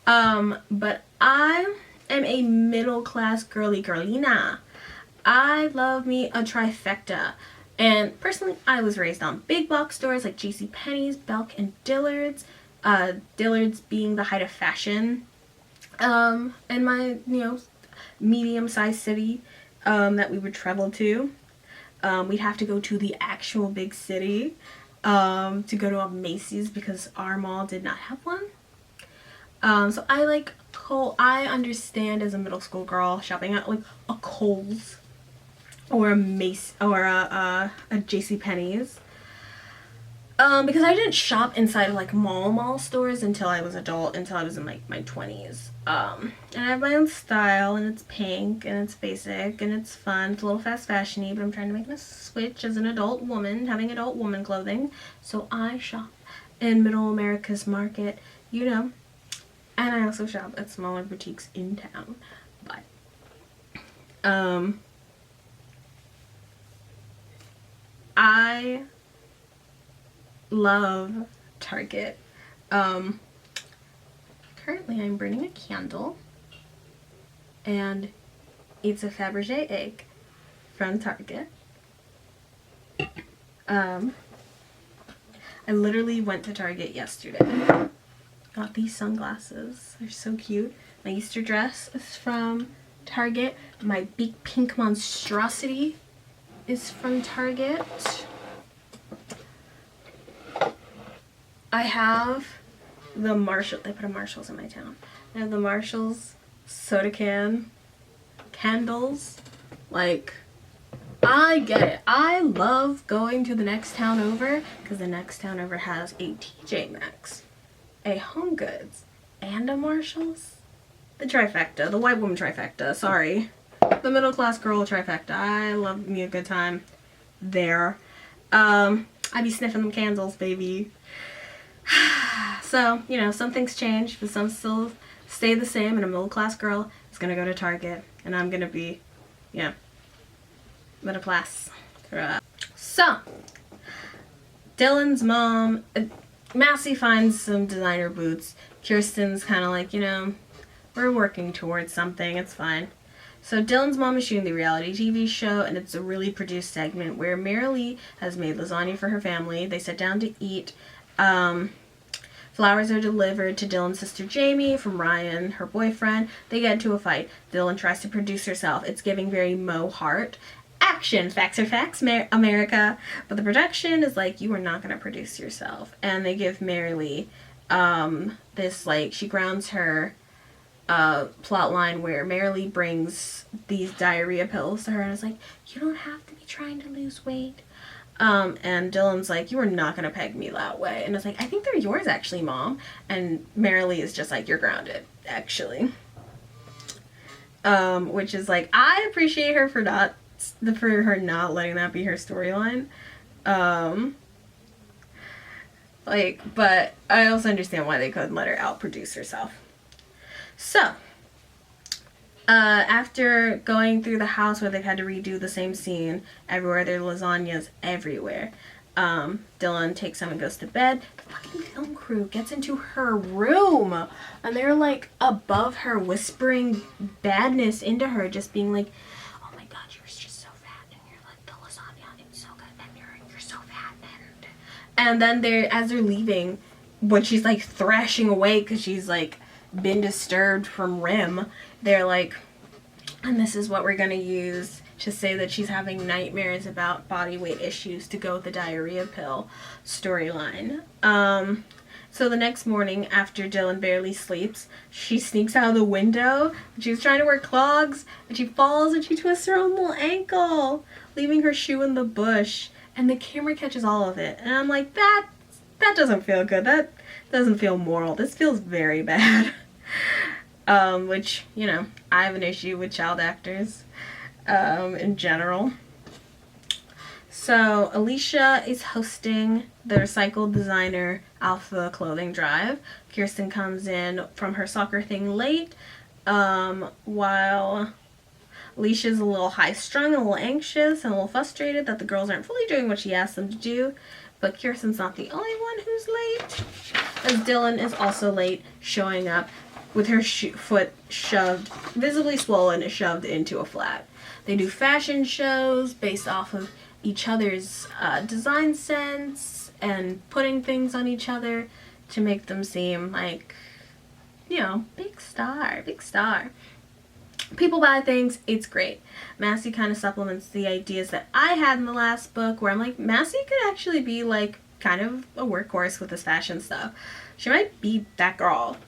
But I am a middle class girlina. I love me a trifecta. And personally, I was raised on big box stores like JCPenney's, Belk, and Dillard's. Dillard's being the height of fashion. In my, medium-sized city that we would travel to. We'd have to go to the actual big city to go to a Macy's because our mall did not have one. So I understand as a middle school girl shopping at like a Kohl's or a Macy's or a JCPenney's. Because I didn't shop inside of like mall stores until I was until I was in like my 20s. And I have my own style, and it's pink, and it's basic, and it's fun. It's a little fast fashion-y, but I'm trying to make a switch as an adult woman, having adult woman clothing. So I shop in Middle America's Market, and I also shop at smaller boutiques in town. But, I love Target. Currently I'm burning a candle, and it's a Fabergé egg from Target. I literally went to Target yesterday. Got these sunglasses. They're so cute. My Easter dress is from Target. My big pink monstrosity is from Target. I have the Marshall, they put a Marshalls in my town. I have the Marshalls soda can candles. Like, I get it. I love going to the next town over because the next town over has a TJ Maxx, a Home Goods, and a Marshalls. The trifecta, the white woman trifecta, sorry. The middle class girl trifecta. I love me a good time there. I be sniffing them candles, baby. So, some things change, but some still stay the same, and a middle class girl is gonna go to Target, and I'm gonna be, middle class. So, Dylan's mom, Massey finds some designer boots. Kirsten's kind of like, we're working towards something, it's fine. So Dylan's mom is shooting the reality TV show, and it's a really produced segment where Marilee has made lasagna for her family. They sit down to eat. Flowers are delivered to Dylan's sister Jamie from Ryan, her boyfriend. They get into a fight. Dylan tries to produce herself. It's giving very Mo Hart. Action! Facts are facts, America. But the production is like, you are not going to produce yourself. And they give Marilee this, she grounds her plot line where Marilee brings these diarrhea pills to her and is like, you don't have to be trying to lose weight. And Dylan's like, you are not going to peg me that way. And it's like, I think they're yours actually, Mom. And Marilee is just like, you're grounded, actually. Which is like, I appreciate her for not letting that be her storyline. But I also understand why they couldn't let her outproduce herself. So, after going through the house where they've had to redo the same scene everywhere, there are lasagnas everywhere. Dylan takes them and goes to bed. The fucking film crew gets into her room and they're like above her, whispering badness into her, just being like, oh my god, you're just so fat, and you're like the lasagna, it's so good, and you're so fat. And then as they're leaving, when she's like thrashing away because she's like been disturbed from Rim, they're like, and this is what we're gonna use to say that she's having nightmares about body weight issues to go with the diarrhea pill storyline. So the next morning, after Dylan barely sleeps, she sneaks out of the window. She was trying to wear clogs, and she falls and she twists her own little ankle, leaving her shoe in the bush. And the camera catches all of it. And I'm like, that doesn't feel good. That doesn't feel moral. This feels very bad. Which, you know, I have an issue with child actors in general. So Alicia is hosting the Recycled Designer Alpha clothing drive. Kirsten comes in from her soccer thing late, while Alicia's a little high-strung, a little anxious, and a little frustrated that the girls aren't fully doing what she asked them to do. But Kirsten's not the only one who's late, as Dylan is also late, showing up with her foot shoved, visibly swollen, shoved into a flat. They do fashion shows based off of each other's design sense and putting things on each other to make them seem like, you know, big star. People buy things, it's great. Massey kind of supplements the ideas that I had in the last book, where I'm like, Massey could actually be like kind of a workhorse with this fashion stuff. She might be that girl.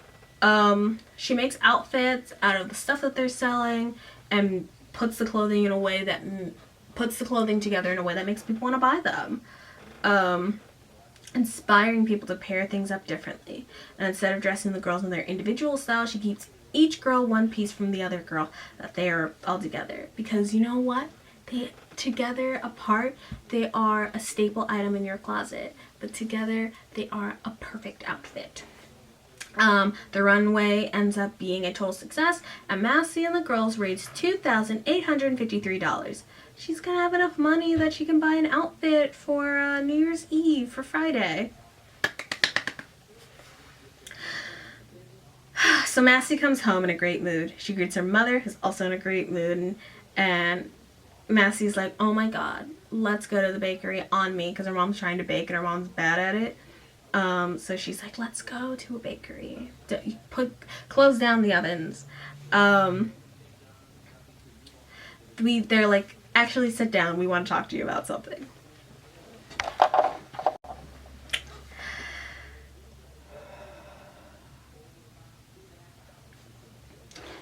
She makes outfits out of the stuff that they're selling and puts the clothing in a way that puts the clothing together in a way that makes people want to buy them. Inspiring people to pair things up differently. And instead of dressing the girls in their individual style, she keeps each girl one piece from the other girl, that they are all together. Because you know what? They together, apart, they are a staple item in your closet. But together, they are a perfect outfit. The runway ends up being a total success, and Massey and the girls raised $2,853. She's gonna have enough money that she can buy an outfit for New Year's Eve, for Friday. So Massey comes home in a great mood. She greets her mother, who's also in a great mood, and Massey's like, oh my god, let's go to the bakery on me, because her mom's trying to bake and her mom's bad at it. So she's like, let's go to a bakery. Close down the ovens. They're like, actually sit down, we want to talk to you about something.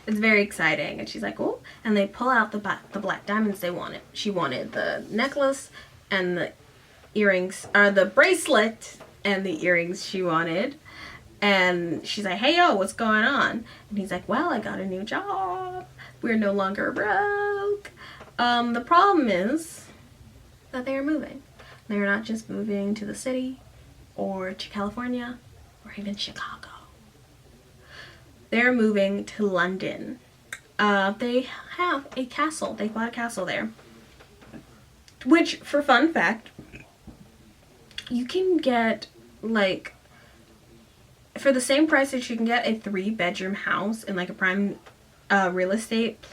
It's very exciting, and she's like, oh, and they pull out the black diamonds they wanted. She wanted the necklace and the earrings, or the bracelet and the earrings she wanted. And she's like, hey, yo, what's going on? And he's like, well, I got a new job. We're no longer broke. The problem is that they are moving. They're not just moving to the city or to California or even Chicago. They're moving to London. They have a castle. They bought a castle there. Which, for fun fact, you can get, like, for the same price that you can get a 3-bedroom house in, like, a prime real estate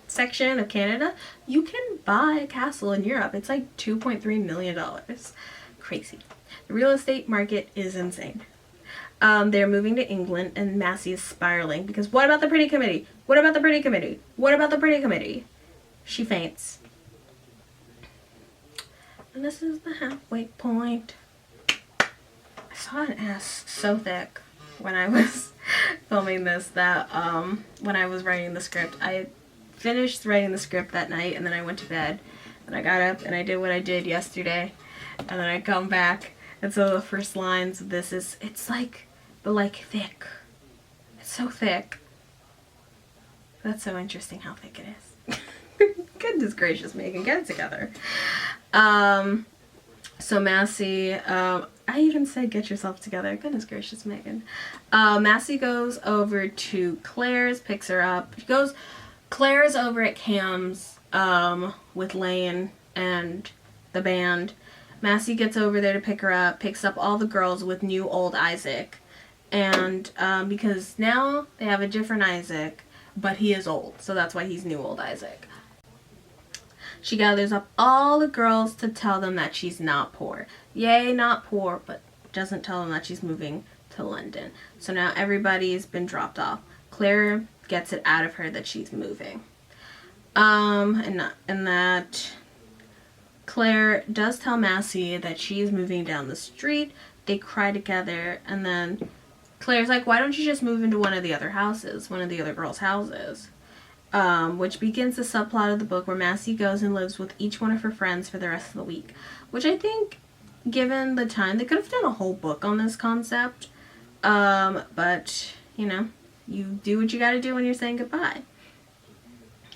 section of Canada, you can buy a castle in Europe. It's like $2.3 million. Crazy. The real estate market is insane. They're moving to England, and Massey is spiraling because what about the pretty committee? What about the pretty committee? What about the pretty committee? She faints. And this is the halfway point. I saw an ass so thick when I was filming this that when I was writing the script, I finished writing the script that night, and then I went to bed, and I got up and I did what I did yesterday, and then I come back, and so the first lines of this is, it's like, but like thick. It's so thick. That's so interesting how thick it is. Goodness gracious, Megan, get it together. So Massey, I even said get yourself together. Goodness gracious, Megan. Massey goes over to Claire's, picks her up. Claire's over at Cam's with Lane and the band. Massey gets over there to pick her up, picks up all the girls with new old Isaac. And because now they have a different Isaac, but he is old, so that's why he's new old Isaac. She gathers up all the girls to tell them that she's not poor. Yay, not poor, but doesn't tell them that she's moving to London. So now everybody's been dropped off. Claire gets it out of her that she's moving. And that Claire does tell Massey that she's moving down the street. They cry together, and then Claire's like, why don't you just move into one of the other houses, one of the other girls' houses? Which begins the subplot of the book where Massey goes and lives with each one of her friends for the rest of the week. Which I think, given the time, they could have done a whole book on this concept. But, you know, you do what you gotta do when you're saying goodbye.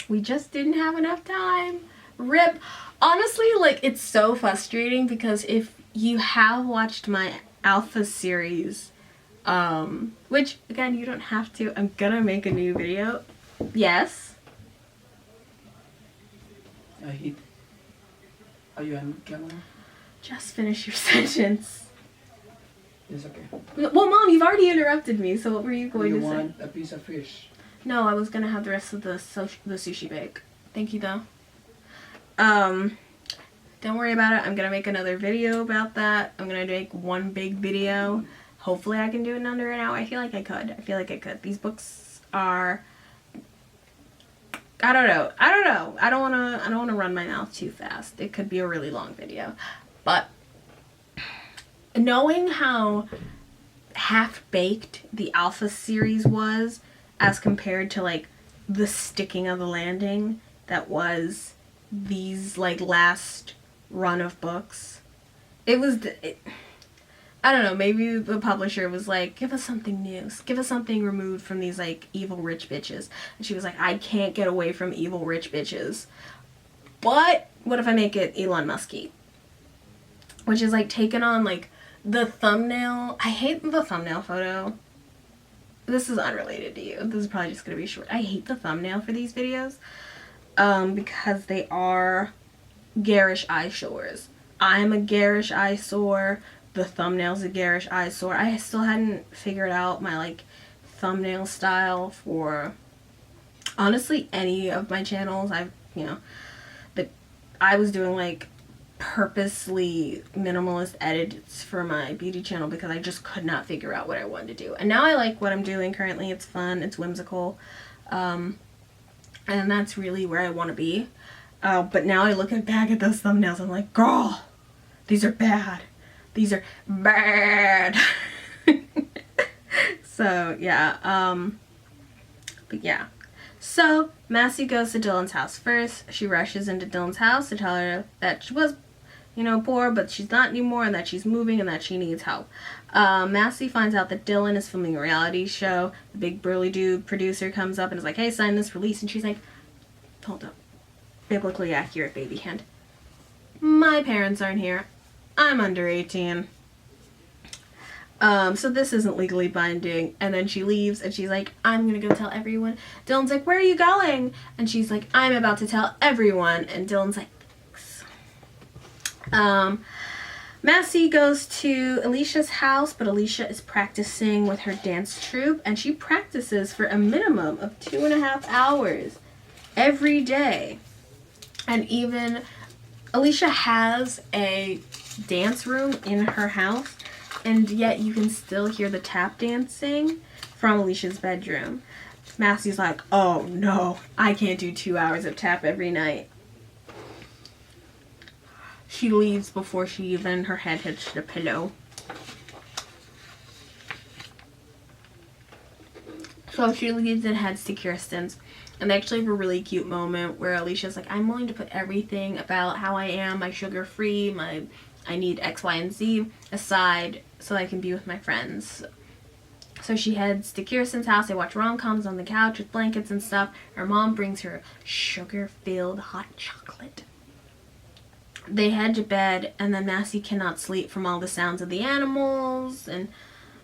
We just didn't have enough time. RIP. Honestly, like, it's so frustrating because if you have watched my Alpha series, which, again, you don't have to. I'm gonna make a new video. Yes. Are you on camera? Just finish your sentence. Yes, okay. Well, Mom, you've already interrupted me, so what were you going to say? You want a piece of fish? No, I was gonna have the rest of the sushi bake. Thank you, though. Don't worry about it. I'm gonna make another video about that. I'm gonna make one big video. Hopefully I can do it in under an hour. I feel like I could. These books are... I don't know. I don't wanna run my mouth too fast. It could be a really long video. But knowing how half-baked the Alpha series was as compared to like the sticking of the landing that was these like last run of books, I don't know, maybe the publisher was like, give us something new, give us something removed from these like evil rich bitches, and she was like, I can't get away from evil rich bitches, but what if I make it Elon Musky, which is like taken on like the thumbnail. I hate the thumbnail photo. This is unrelated to you. This is probably just gonna be short. I hate the thumbnail for these videos because they are garish eyesores. I'm a garish eyesore. The thumbnail's a garish eyesore. I still hadn't figured out my like thumbnail style for honestly any of my channels. But I was doing like purposely minimalist edits for my beauty channel because I just could not figure out what I wanted to do. And now I like what I'm doing currently. It's fun, it's whimsical, and that's really where I want to be. But now I look back at those thumbnails, I'm like, girl, these are bad. These are bad. So yeah, but yeah. So Massey goes to Dylan's house first. She rushes into Dylan's house to tell her that she was, poor, but she's not anymore, and that she's moving and that she needs help. Massey finds out that Dylan is filming a reality show. The big burly dude producer comes up and is like, hey, sign this release. And she's like, hold up. Biblically accurate baby hand. My parents aren't here. I'm under 18. So this isn't legally binding. And then she leaves and she's like, I'm gonna go tell everyone. Dylan's like, where are you going? And she's like, I'm about to tell everyone. And Dylan's like, Massey goes to Alicia's house, but Alicia is practicing with her dance troupe, and she practices for a minimum of 2.5 hours every day. And even Alicia has a dance room in her house, and yet you can still hear the tap dancing from Alicia's bedroom. Massey's like, oh no, I can't do 2 hours of tap every night. She leaves before her head hits the pillow. So she leaves and heads to Kirsten's. And they actually have a really cute moment where Alicia's like, I'm willing to put everything about how I am, my sugar-free, I need X, Y, and Z aside so I can be with my friends. So she heads to Kirsten's house. They watch rom-coms on the couch with blankets and stuff. Her mom brings her sugar-filled hot chocolate. They head to bed, and then Massey cannot sleep from all the sounds of the animals and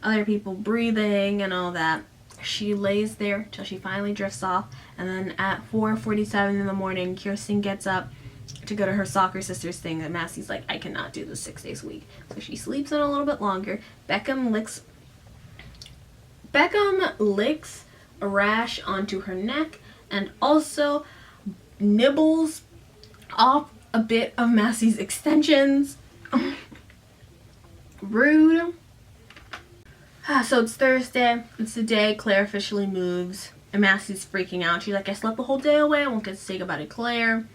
other people breathing and all that. She lays there till she finally drifts off, and then at 4:47 in the morning, Kirsten gets up to go to her soccer sister's thing, and Massey's like, I cannot do this 6 days a week. So she sleeps in a little bit longer. Beckham licks a rash onto her neck and also nibbles off a bit of Massey's extensions. Rude. So it's Thursday. It's the day Claire officially moves. And Massey's freaking out. She's like, I slept the whole day away. I won't get to say goodbye to Claire.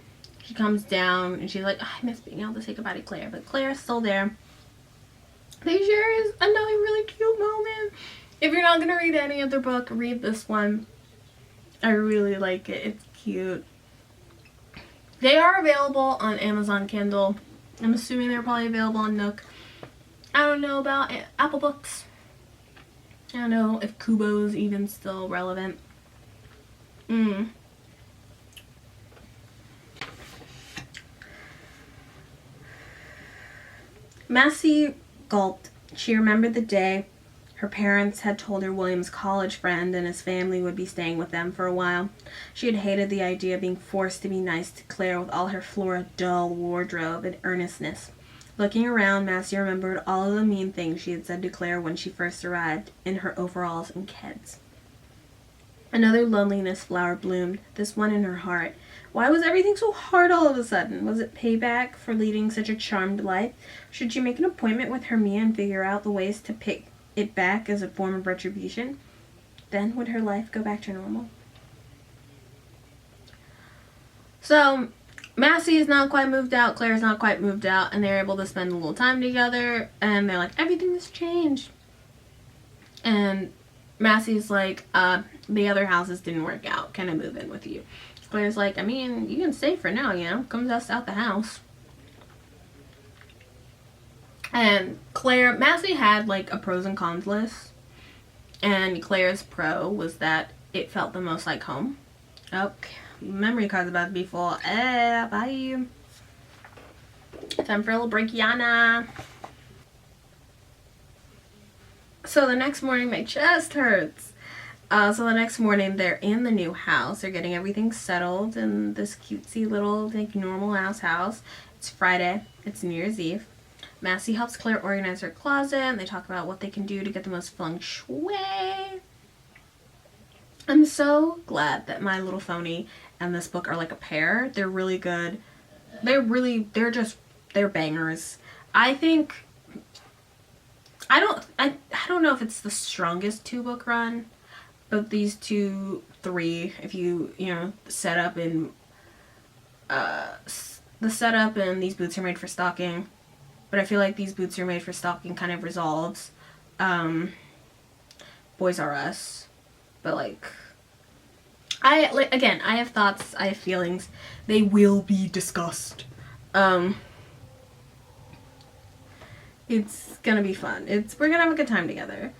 She comes down and she's like, oh, I miss being able to say goodbye to Claire. But Claire's still there. They share another really cute moment. If you're not going to read any other book, read this one. I really like it. It's cute. They are available on Amazon Kindle. I'm assuming they're probably available on Nook. I don't know about Apple Books. I don't know if Kubo's even still relevant. Massey gulped. She remembered the day her parents had told her William's college friend and his family would be staying with them for a while. She had hated the idea of being forced to be nice to Claire with all her Flora dull wardrobe and earnestness. Looking around, Massey remembered all of the mean things she had said to Claire when she first arrived in her overalls and Keds. Another loneliness flower bloomed, this one in her heart. Why was everything so hard all of a sudden? Was it payback for leading such a charmed life? Should she make an appointment with Hermia and figure out the ways to pick it back as a form of retribution? Then would her life go back to normal? So, Massey is not quite moved out, Claire's not quite moved out, and they're able to spend a little time together, and they're like, everything has changed. And Massey's like, the other houses didn't work out. Can I move in with you? Claire's like, I mean, you can stay for now, you know. Come dust out the house. And Massey had like a pros and cons list. And Claire's pro was that it felt the most like home. Okay, memory card's about to be full. Bye. Time for a little break, Yana. So the next morning, my chest hurts. So the next morning, they're in the new house. They're getting everything settled in this cutesy little, like, normal ass house. It's Friday. It's New Year's Eve. Massey helps Claire organize her closet, and they talk about what they can do to get the most feng shui. I'm so glad that My Little Phony and this book are like a pair. They're really good. They're bangers. I think, I don't know if it's the strongest 2-book run, but these 3, if you know, the setup and these boots are made for stocking, but I feel like these boots are made for stocking kind of resolves Boys R Us, but like, I have thoughts, I have feelings, they will be discussed. It's gonna be fun. We're gonna have a good time together.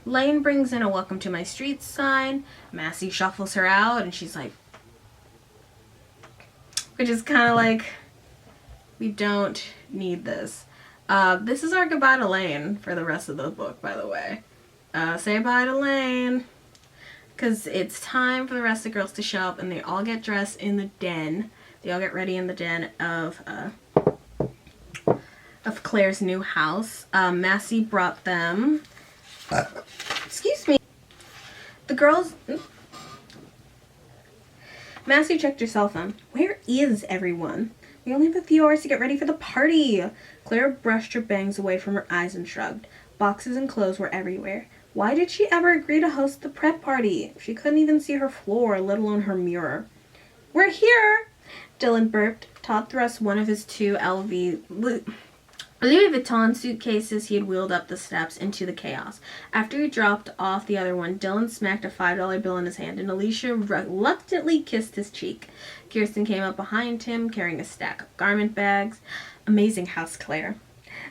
Lane brings in a welcome to my street sign. Massey shuffles her out and she's like, which is kind of like, we don't need this. This is our goodbye to Lane for the rest of the book, by the way. Say bye to Lane. Because it's time for the rest of the girls to show up and they all get dressed in the den. They all get ready in the den of Claire's new house. Massey brought them... excuse me. The girls... Massey checked her cell phone. Where is everyone? We only have a few hours to get ready for the party. Claire brushed her bangs away from her eyes and shrugged. Boxes and clothes were everywhere. Why did she ever agree to host the prep party? She couldn't even see her floor, let alone her mirror. We're here! Dylan burped. Todd thrust one of his 2 Louis Vuitton suitcases he had wheeled up the steps into the chaos. After he dropped off the other one, Dylan smacked a $5 bill in his hand, and Alicia reluctantly kissed his cheek. Kirsten came up behind him, carrying a stack of garment bags. Amazing house, Claire.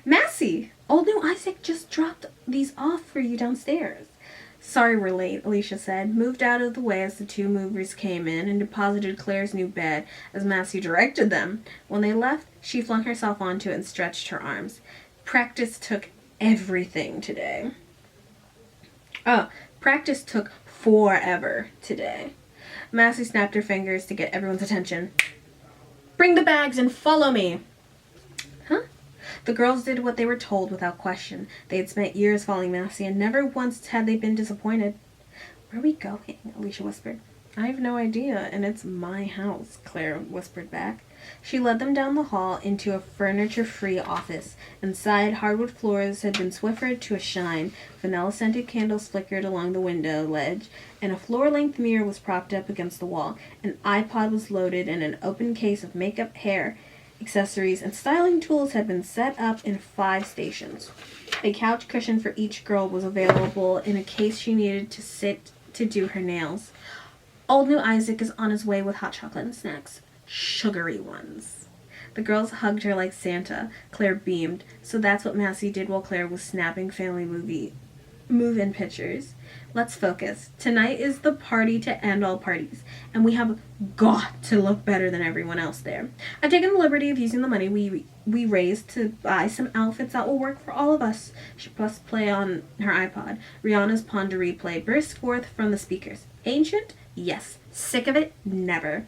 Massey! Old New Isaac just dropped these off for you downstairs. Sorry we're late, Alicia said, moved out of the way as the 2 movers came in, and deposited Claire's new bed as Massey directed them. When they left, she flung herself onto it and stretched her arms. Practice took everything today. Practice took forever today. Massey snapped her fingers to get everyone's attention. Bring the bags and follow me. Huh? The girls did what they were told without question. They had spent years following Massey, and never once had they been disappointed. Where are we going? Alicia whispered. I have no idea, and it's my house, Claire whispered back. She led them down the hall into a furniture-free office. Inside, hardwood floors had been Swiffered to a shine, vanilla-scented candles flickered along the window ledge, and a floor-length mirror was propped up against the wall. An iPod was loaded, and an open case of makeup, hair, accessories, and styling tools had been set up in 5 stations. A couch cushion for each girl was available in a case she needed to sit to do her nails. Old New Isaac is on his way with hot chocolate and snacks. Sugary ones. The girls hugged her like Santa. Claire beamed. So that's what Massey did while Claire was snapping family move-in pictures. Let's focus. Tonight is the party to end all parties, and we have got to look better than everyone else there. I've taken the liberty of using the money we raised to buy some outfits that will work for all of us. She pressed play on her iPod. Rihanna's Pon de Replay burst forth from the speakers. Ancient? Yes. Sick of it? Never.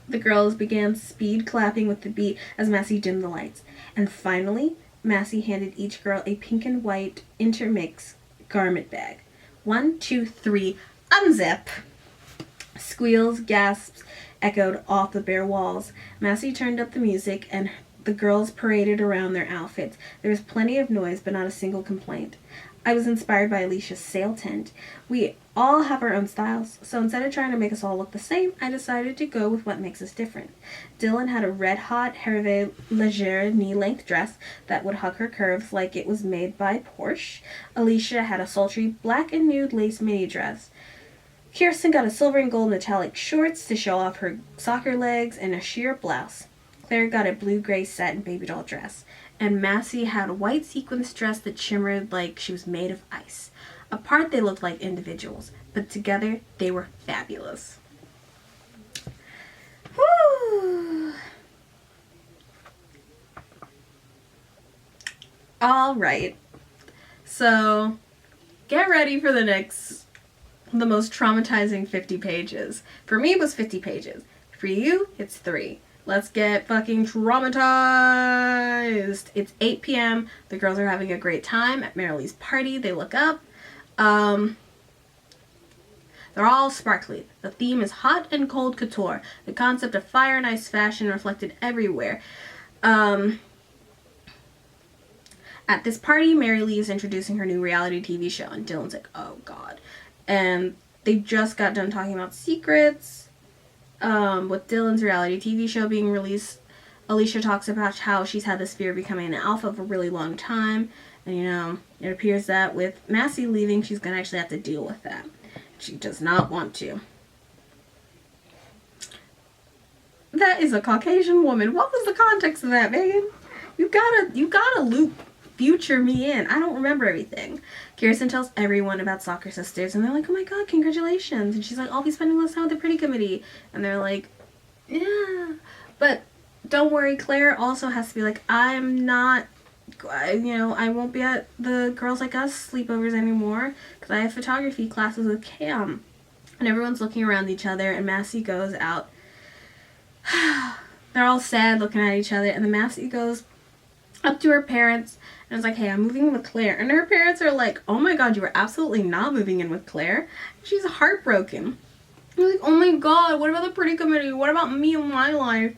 The girls began speed clapping with the beat as Massey dimmed the lights. And finally, Massey handed each girl a pink and white intermix garment bag. 1, 2, 3, unzip! Squeals, gasps echoed off the bare walls. Massey turned up the music, and the girls paraded around their outfits. There was plenty of noise, but not a single complaint. I was inspired by Alicia's sale tent. We all have our own styles, so instead of trying to make us all look the same, I decided to go with what makes us different. Dylan had a red-hot Hervé Leger knee-length dress that would hug her curves like it was made by Porsche. Alicia had a sultry black and nude lace mini dress. Kirsten got a silver and gold metallic shorts to show off her soccer legs and a sheer blouse. Claire got a blue-gray satin baby doll dress. And Massey had a white sequins dress that shimmered like she was made of ice. Apart, they looked like individuals, but together, they were fabulous. Woo! All right. So, get ready for the most traumatizing 50 pages. For me, it was 50 pages. For you, it's 3. Let's get fucking traumatized. It's 8 p.m. The girls are having a great time at Marilee's party. They look up. They're all sparkly. The theme is hot and cold couture. The concept of fire and ice fashion reflected everywhere. At this party, Marilee is introducing her new reality TV show, and Dylan's like, oh god. And they just got done talking about secrets. With Dylan's reality TV show being released, Alicia talks about how she's had this fear of becoming an alpha for a really long time. And, it appears that with Massey leaving, she's going to actually have to deal with that. She does not want to. That is a Caucasian woman. What was the context of that, Megan? You gotta loop future me in. I don't remember everything. Kirsten tells everyone about Soccer Sisters, and they're like, oh my god, congratulations. And she's like, I'll be spending less time with the Pretty Committee. And they're like, yeah. But don't worry, Claire also has to be like, I won't be at the Girls Like Us sleepovers anymore because I have photography classes with Cam. And everyone's looking around each other, and Massey goes out. They're all sad looking at each other, and then Massey goes up to her parents and is like, hey, I'm moving in with Claire. And her parents are like, oh my god, you were absolutely not moving in with Claire. She's heartbroken. They're like, oh my god, what about the Pretty Committee? What about me and my life?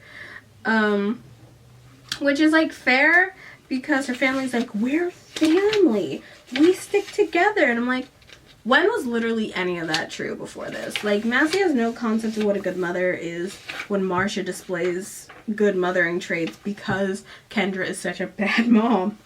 Which is like fair because her family's like, we're family. We stick together. And I'm like, when was literally any of that true before this? Like, Massey has no concept of what a good mother is when Marcia displays good mothering traits because Kendra is such a bad mom.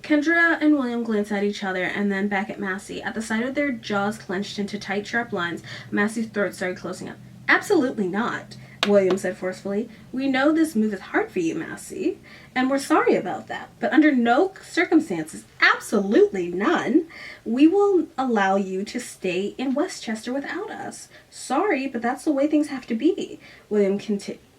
Kendra and William glance at each other and then back at Massey. At the sight of their jaws clenched into tight, sharp lines, Massey's throat started closing up. Absolutely not, William said forcefully. We know this move is hard for you, Massey, and we're sorry about that. But under no circumstances, absolutely none, we will allow you to stay in Westchester without us. Sorry, but that's the way things have to be, William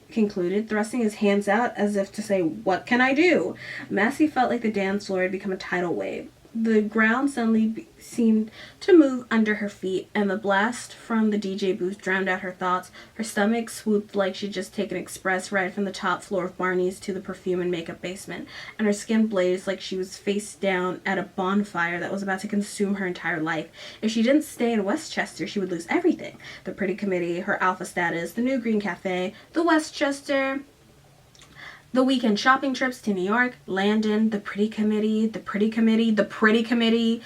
concluded, thrusting his hands out as if to say, what can I do? Massey felt like the dance floor had become a tidal wave. The ground suddenly seemed to move under her feet, and the blast from the DJ booth drowned out her thoughts. Her stomach swooped like she'd just taken an express ride from the top floor of Barney's to the perfume and makeup basement, and her skin blazed like she was face down at a bonfire that was about to consume her entire life. If she didn't stay in Westchester, she would lose everything. The Pretty Committee, her alpha status, the new Green Cafe, the Westchester, the weekend shopping trips to New York, Landon, the Pretty Committee, the Pretty Committee, the Pretty Committee.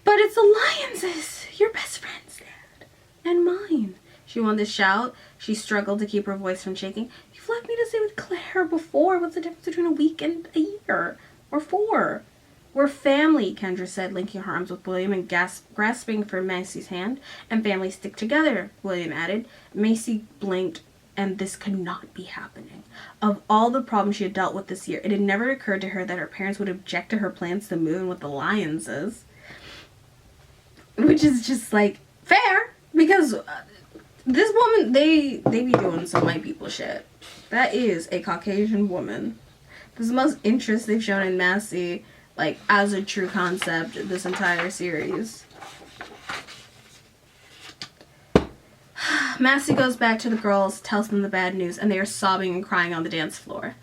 But it's alliances, your best friend's dad, and mine. She wanted to shout. She struggled to keep her voice from shaking. You've left me to stay with Claire before. What's the difference between a week and a year? Or 4? We're family, Kendra said, linking her arms with William and grasping for Macy's hand. And families stick together, William added. Macy blinked, and this could not be happening. Of all the problems she had dealt with this year, it had never occurred to her that her parents would object to her plans to move in with the Lyonses. Which is just, like, fair. Because this woman, they be doing some white people shit. That is a Caucasian woman. This is the most interest they've shown in Massey, like, as a true concept this entire series. Massey goes back to the girls, tells them the bad news, and they are sobbing and crying on the dance floor.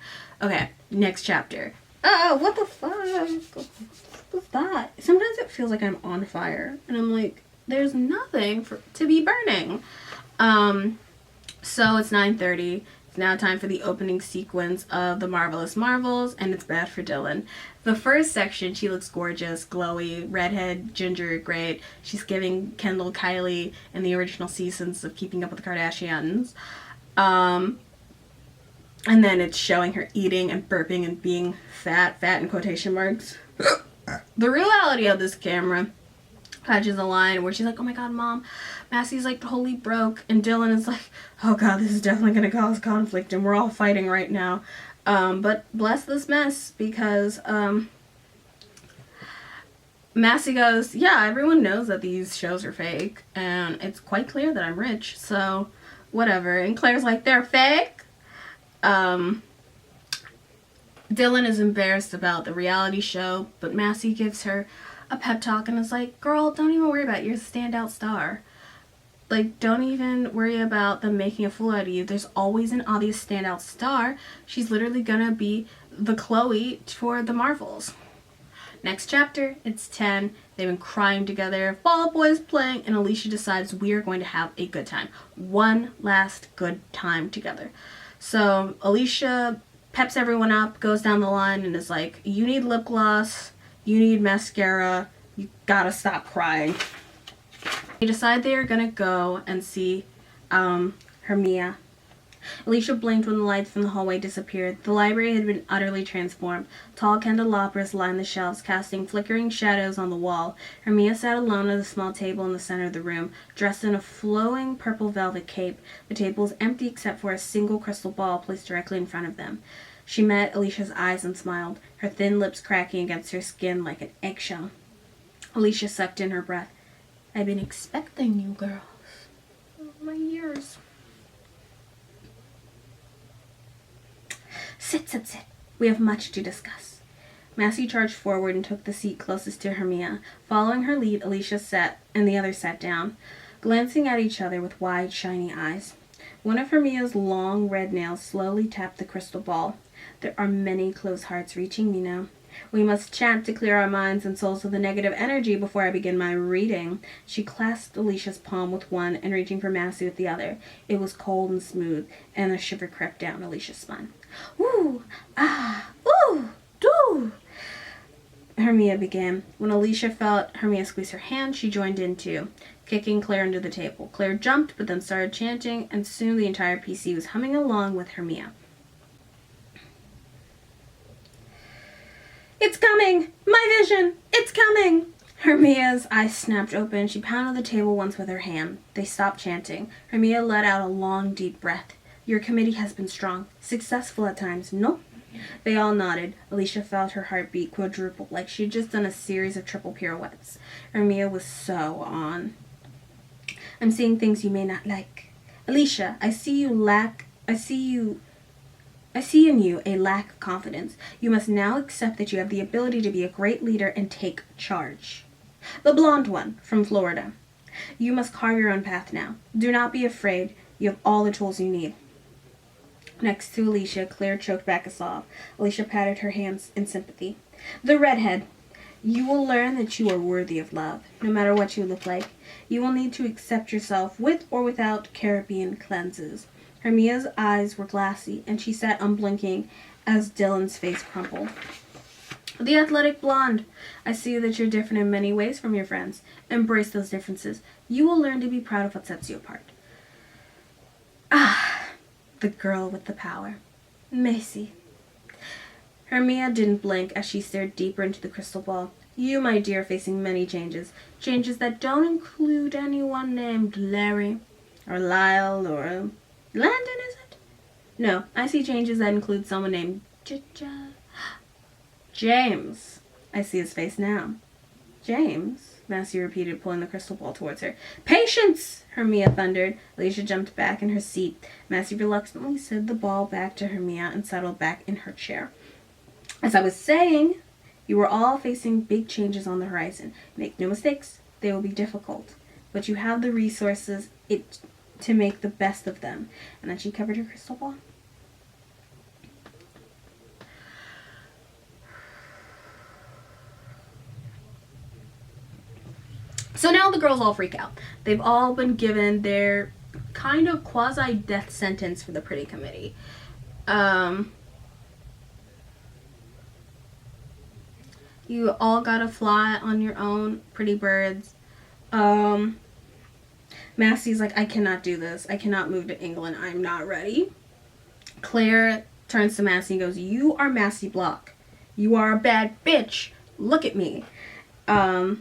Okay, next chapter. What the fuck? What was that? Sometimes it feels like I'm on fire, and I'm like, there's nothing to be burning. So it's 9:30. It's now time for the opening sequence of The Marvelous Marvels, and it's bad for Dylan. The first section, she looks gorgeous, glowy, redhead, ginger, great. She's giving Kendall Kylie in the original seasons of Keeping Up with the Kardashians. And then it's showing her eating and burping and being fat in quotation marks. The reality of this camera catches a line where she's like, oh my god, Mom, Massey's like totally broke, and Dylan is like, oh god, this is definitely gonna cause conflict, and we're all fighting right now. But bless this mess, because Massey goes, yeah, everyone knows that these shows are fake, and it's quite clear that I'm rich, so whatever. And Claire's like, they're fake? Dylan is embarrassed about the reality show, but Massey gives her a pep talk and is like, girl, don't even worry about it. You're a standout star. Like, don't even worry about them making a fool out of you. There's always an obvious standout star. She's literally gonna be the Chloe for the Marvels. Next chapter, it's 10. They've been crying together. Fall Out Boy is playing, and Alicia decides we are going to have a good time. One last good time together. So Alicia peps everyone up, goes down the line, and is like, you need lip gloss, you need mascara, you gotta stop crying. They decide they are gonna go and see Hermia. Alicia blinked when the lights from the hallway disappeared. The library had been utterly transformed. Tall candelabras lined the shelves, casting flickering shadows on the wall. Hermia sat alone at a small table in the center of the room, dressed in a flowing purple velvet cape. The table was empty except for a single crystal ball placed directly in front of them. She met Alicia's eyes and smiled, her thin lips cracking against her skin like an eggshell. Alicia sucked in her breath. I've been expecting you girls. Oh, my ears. Sit. We have much to discuss. Massey charged forward and took the seat closest to Hermia. Following her lead, Alicia sat, and the others sat down, glancing at each other with wide, shiny eyes. One of Hermia's long, red nails slowly tapped the crystal ball. There are many close hearts reaching me now. We must chant to clear our minds and souls of the negative energy before I begin my reading. She clasped Alicia's palm with one and reaching for Massey with the other. It was cold and smooth, and a shiver crept down Alicia's spine. Ooh, ah, ooh, doo, Hermia began. When Alicia felt Hermia squeeze her hand, she joined in too, kicking Claire under the table. Claire jumped, but then started chanting, and soon the entire PC was humming along with Hermia. It's coming! My vision! It's coming! Hermia's eyes snapped open. She pounded the table once with her hand. They stopped chanting. Hermia let out a long, deep breath. Your committee has been strong. Successful at times, no? They all nodded. Alicia felt her heartbeat quadruple, like she had just done a series of triple pirouettes. Hermia was so on. I'm seeing things you may not like. Alicia, I see you I see in you a lack of confidence. You must now accept that you have the ability to be a great leader and take charge. The blonde one from Florida. You must carve your own path now. Do not be afraid. You have all the tools you need. Next to Alicia, Claire choked back a sob. Alicia patted her hands in sympathy. The redhead. You will learn that you are worthy of love, no matter what you look like. You will need to accept yourself with or without Caribbean cleanses. Hermia's eyes were glassy, and she sat unblinking as Dylan's face crumpled. The athletic blonde. I see that you're different in many ways from your friends. Embrace those differences. You will learn to be proud of what sets you apart. Ah, the girl with the power. Macy. Hermia didn't blink as she stared deeper into the crystal ball. You, my dear, facing many changes. Changes that don't include anyone named Larry, or Lyle, or Landon, is it? No, I see changes that include someone named James. I see his face now. James, Massey repeated, pulling the crystal ball towards her. Patience! Hermia thundered. Alicia jumped back in her seat. Massey reluctantly slid the ball back to Hermia and settled back in her chair. As I was saying, you are all facing big changes on the horizon. Make no mistakes, they will be difficult. But you have the resources to make the best of them. And then she covered her crystal ball. So now the girls all freak out. They've all been given their kind of quasi-death sentence for the Pretty Committee. You all gotta fly on your own, pretty birds. Massey's like, I cannot do this. I cannot move to England. I'm not ready. Claire turns to Massey and goes, you are Massey Block. You are a bad bitch. Look at me. The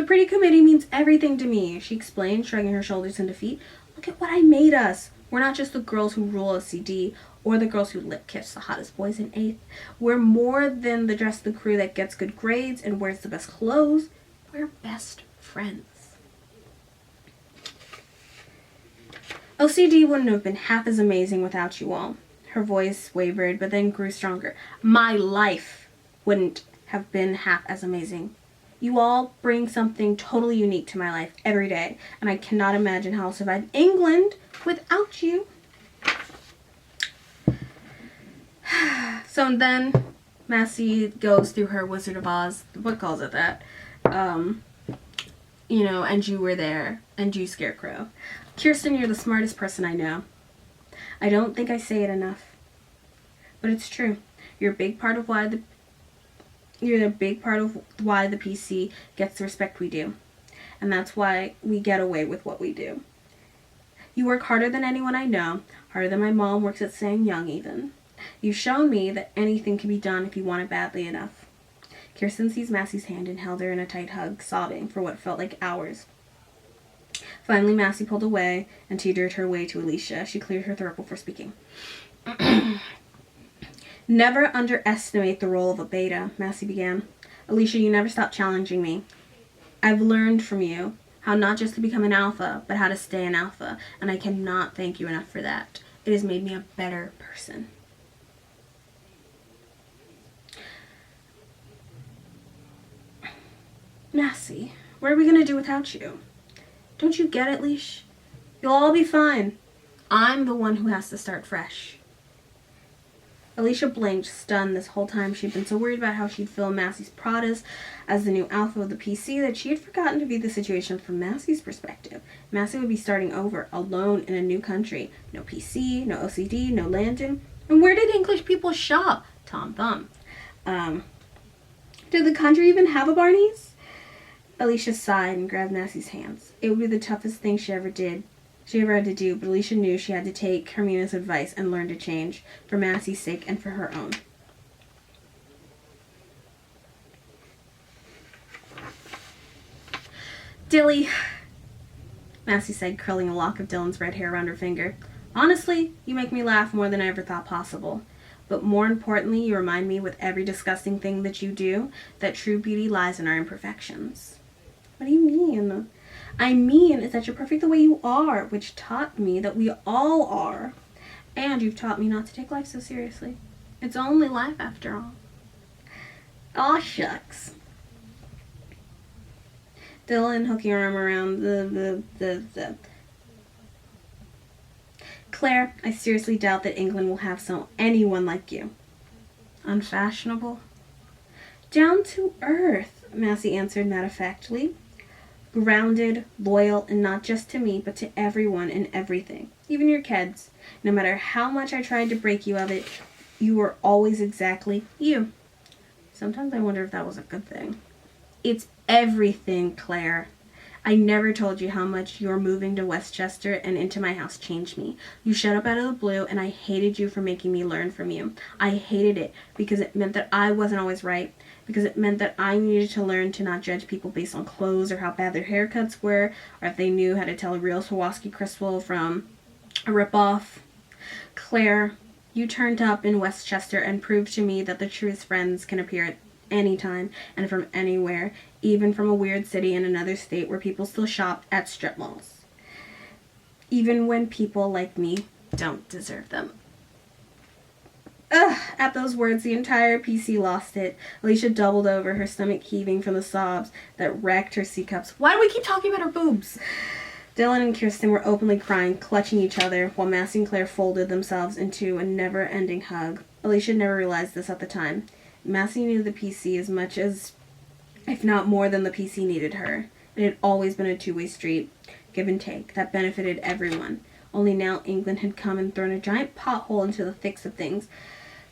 Pretty Committee means everything to me, she explained, shrugging her shoulders in defeat. Look at what I made us. We're not just the girls who rule OCD, or the girls who lip kiss the hottest boys in 8th. We're more than the dress of the crew that gets good grades and wears the best clothes. We're best friends. OCD wouldn't have been half as amazing without you all. Her voice wavered, but then grew stronger. My life wouldn't have been half as amazing. You all bring something totally unique to my life every day, and I cannot imagine how I'll survive England without you. So then Massey goes through her Wizard of Oz, what calls it that? And you were there, and you Scarecrow. Kirsten, you're the smartest person I know. I don't think I say it enough, but it's true. You're a big part of why the PC gets the respect we do. And that's why we get away with what we do. You work harder than anyone I know, harder than my mom works at staying young even. You've shown me that anything can be done if you want it badly enough. Kirsten seized Massey's hand and held her in a tight hug, sobbing for what felt like hours. Finally, Massey pulled away and teetered her way to Alicia. She cleared her throat before speaking. Never underestimate the role of a beta, Massey began. Alicia, you never stop challenging me. I've learned from you how not just to become an alpha, but how to stay an alpha, and I cannot thank you enough for that. It has made me a better person. Massey, what are we going to do without you? Don't you get it, Leash? You'll all be fine. I'm the one who has to start fresh. Alicia blinked, stunned. This whole time she'd been so worried about how she'd fill Massey's Pradas as the new alpha of the PC that she had forgotten to view the situation from Massey's perspective. Massey would be starting over, alone in a new country. No PC, no OCD, no Landon. And where did English people shop? Tom Thumb. Did the country even have a Barney's? Alicia sighed and grabbed Massey's hands. It would be the toughest thing she ever had to do, but Alicia knew she had to take Hermina's advice and learn to change, for Massey's sake and for her own. Dilly, Massey said, curling a lock of Dylan's red hair around her finger. Honestly, you make me laugh more than I ever thought possible. But more importantly, you remind me with every disgusting thing that you do that true beauty lies in our imperfections. What do you mean? I mean is that you're perfect the way you are, which taught me that we all are. And you've taught me not to take life so seriously. It's only life after all. Aw, shucks. Dylan hooking her arm around the. Claire, I seriously doubt that England will have anyone like you. Unfashionable? Down to earth, Massey answered matter-of-factly. Grounded, loyal, and not just to me, but to everyone and everything. Even your kids. No matter how much I tried to break you of it, you were always exactly you. Sometimes I wonder if that was a good thing. It's everything, Claire. I never told you how much your moving to Westchester and into my house changed me. You showed up out of the blue, and I hated you for making me learn from you. I hated it because it meant that I wasn't always right, because it meant that I needed to learn to not judge people based on clothes or how bad their haircuts were, or if they knew how to tell a real Swarovski crystal from a ripoff. Claire, you turned up in Westchester and proved to me that the truest friends can appear at any time and from anywhere, even from a weird city in another state where people still shop at strip malls. Even when people like me don't deserve them. Ugh, at those words, the entire PC lost it. Alicia doubled over, her stomach heaving from the sobs that wrecked her C cups. Why do we keep talking about her boobs? Dylan and Kirsten were openly crying, clutching each other, while Massey and Claire folded themselves into a never-ending hug. Alicia never realized this at the time. Massey knew the PC as much as, if not more than the PC needed her. It had always been a two-way street, give and take, that benefited everyone. Only now England had come and thrown a giant pothole into the thick of things,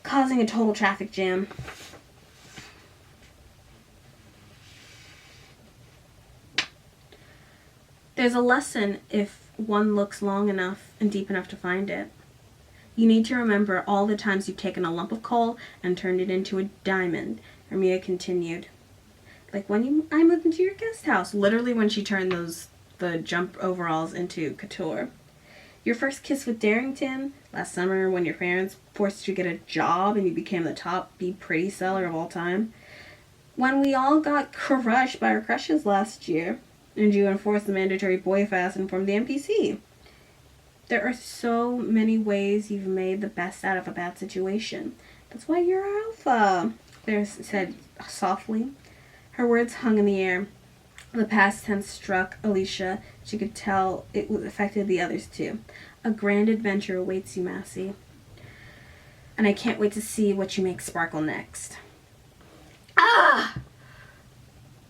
causing a total traffic jam. There's a lesson if one looks long enough and deep enough to find it. You need to remember all the times you've taken a lump of coal and turned it into a diamond, Hermia continued. Like when I moved into your guest house, literally when she turned the jump overalls into couture. Your first kiss with Darrington, last summer when your parents forced you to get a job and you became the top Be Pretty seller of all time. When we all got crushed by our crushes last year, and you enforced the mandatory boy fast and formed the NPC. There are so many ways you've made the best out of a bad situation. That's why you're alpha, Claire said softly. Her words hung in the air. The past tense struck Alicia. She could tell it affected the others too. A grand adventure awaits you, Massey. And I can't wait to see what you make sparkle next. Ah!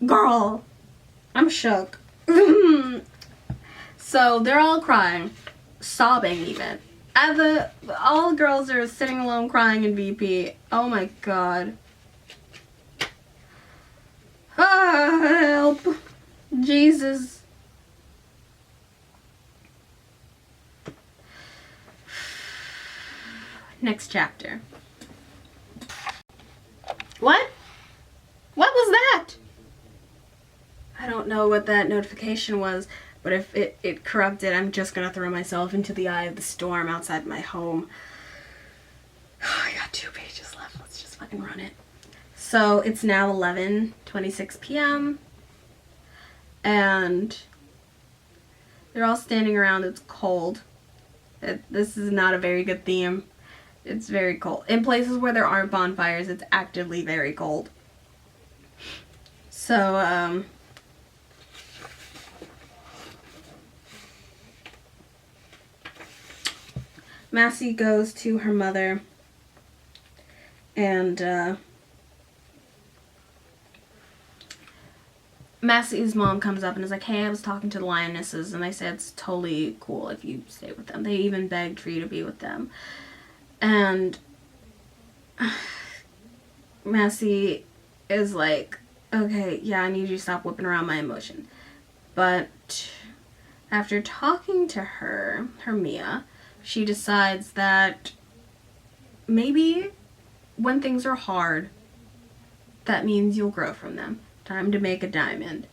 Girl! I'm shook. So they're all crying. Sobbing even. All the girls are sitting alone crying in VP. Oh my god. Ah, help. Jesus. Next chapter. What? What was that? I don't know what that notification was, but if it corrupted, I'm just gonna throw myself into the eye of the storm outside my home. I got 2 pages left. Let's just fucking run it. So it's now 11:26 p.m. and they're all standing around. It's cold. This is not a very good theme. It's very cold. In places where there aren't bonfires, it's actively very cold. So, Massey goes to her mother and, Massey's mom comes up and is like, hey, I was talking to the Lionesses and they said it's totally cool if you stay with them. They even begged for you to be with them. And Massey is like, okay, yeah, I need you to stop whipping around my emotion. But after talking to her, Hermia, she decides that maybe when things are hard, that means you'll grow from them. Time to make a diamond.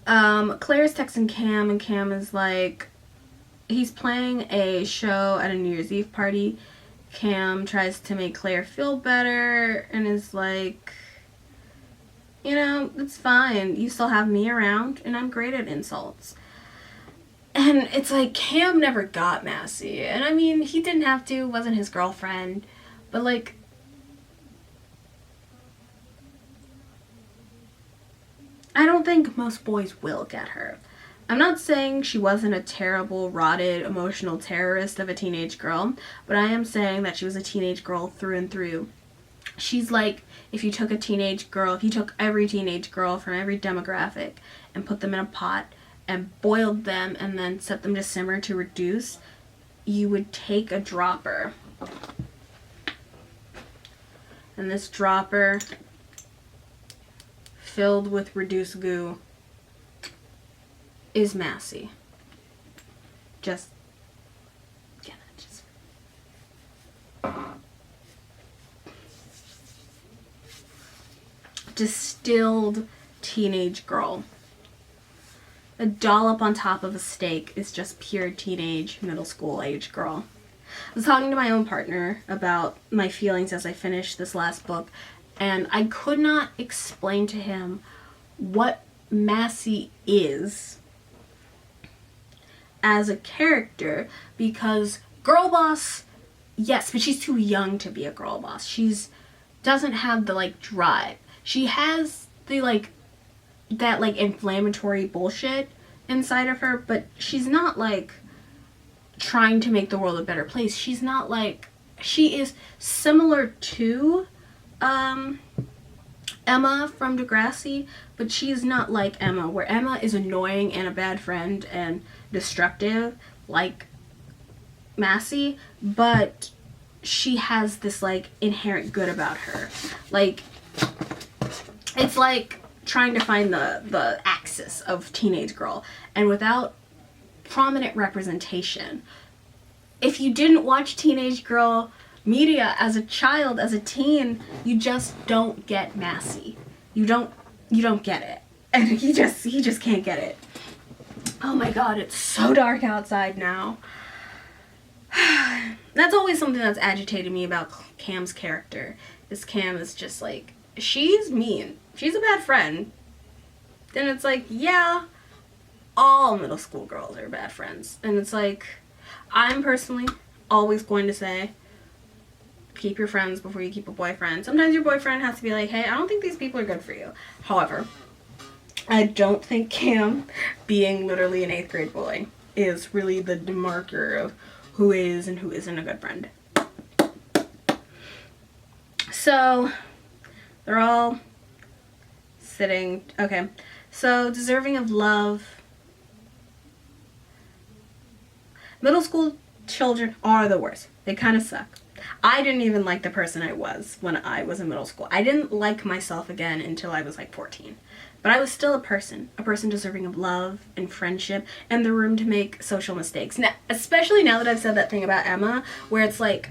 Claire's texting Cam, and Cam is like, he's playing a show at a New Year's Eve party. Cam tries to make Claire feel better and is like, you know, it's fine. You still have me around, and I'm great at insults. And it's like, Cam never got Massey. And I mean, he didn't have to, wasn't his girlfriend. But like, I don't think most boys will get her. I'm not saying she wasn't a terrible, rotted, emotional terrorist of a teenage girl, but I am saying that she was a teenage girl through and through. She's like, if you took every teenage girl from every demographic and put them in a pot and boiled them and then set them to simmer to reduce, you would take a dropper. And this dropper, filled with reduced goo, is Massey. Just distilled teenage girl. A dollop on top of a steak is just pure teenage, middle school age girl. I was talking to my own partner about my feelings as I finished this last book, and I could not explain to him what Massey is as a character, because girl boss, yes, but she's too young to be a girl boss. She's doesn't have the like drive. She has the like that like inflammatory bullshit inside of her, but she's not like trying to make the world a better place. She's not like, she is similar to Emma from Degrassi, but she's not like Emma, where Emma is annoying and a bad friend and destructive like Massey, but she has this like inherent good about her. Like, it's like trying to find the axis of teenage girl, and without prominent representation. If you didn't watch teenage girl media as a child, as a teen, you just don't get Massey. You don't get it. And he just can't get it. Oh my god, it's so dark outside now. That's always something that's agitated me about Cam's character. Is Cam is just like, she's mean. She's a bad friend. Then it's like, yeah, all middle school girls are bad friends. And it's like, I'm personally always going to say, keep your friends before you keep a boyfriend. Sometimes your boyfriend has to be like, hey, I don't think these people are good for you. However, I don't think Cam, being literally an 8th grade boy, is really the demarker of who is and who isn't a good friend. So, they're all sitting. Okay, so deserving of love. Middle school children are the worst. They kind of suck. I didn't even like the person I was when I was in middle school. I didn't like myself again until I was like 14. But I was still a person deserving of love and friendship and the room to make social mistakes. Now, especially now that I've said that thing about Emma, where it's like,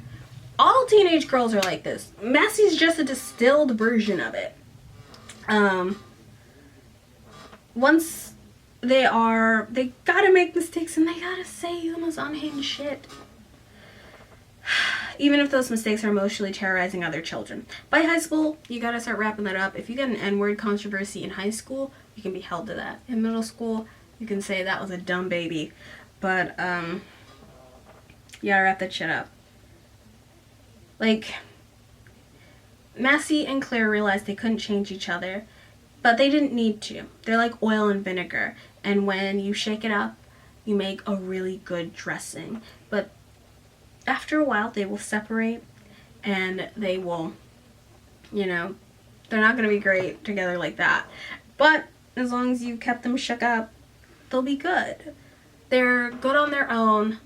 all teenage girls are like this. Massey's just a distilled version of it. Once they gotta make mistakes and they gotta say the most unhinged shit. Even if those mistakes are emotionally terrorizing other children. By high school, you gotta start wrapping that up. If you get an N-word controversy in high school, you can be held to that. In middle school, you can say that was a dumb baby. But, you gotta wrap that shit up. Like, Massey and Claire realized they couldn't change each other, but they didn't need to. They're like oil and vinegar, and when you shake it up, you make a really good dressing. But after a while, they will separate, and they will, you know, they're not going to be great together like that. But as long as you kept them shook up, they'll be good. They're good on their own,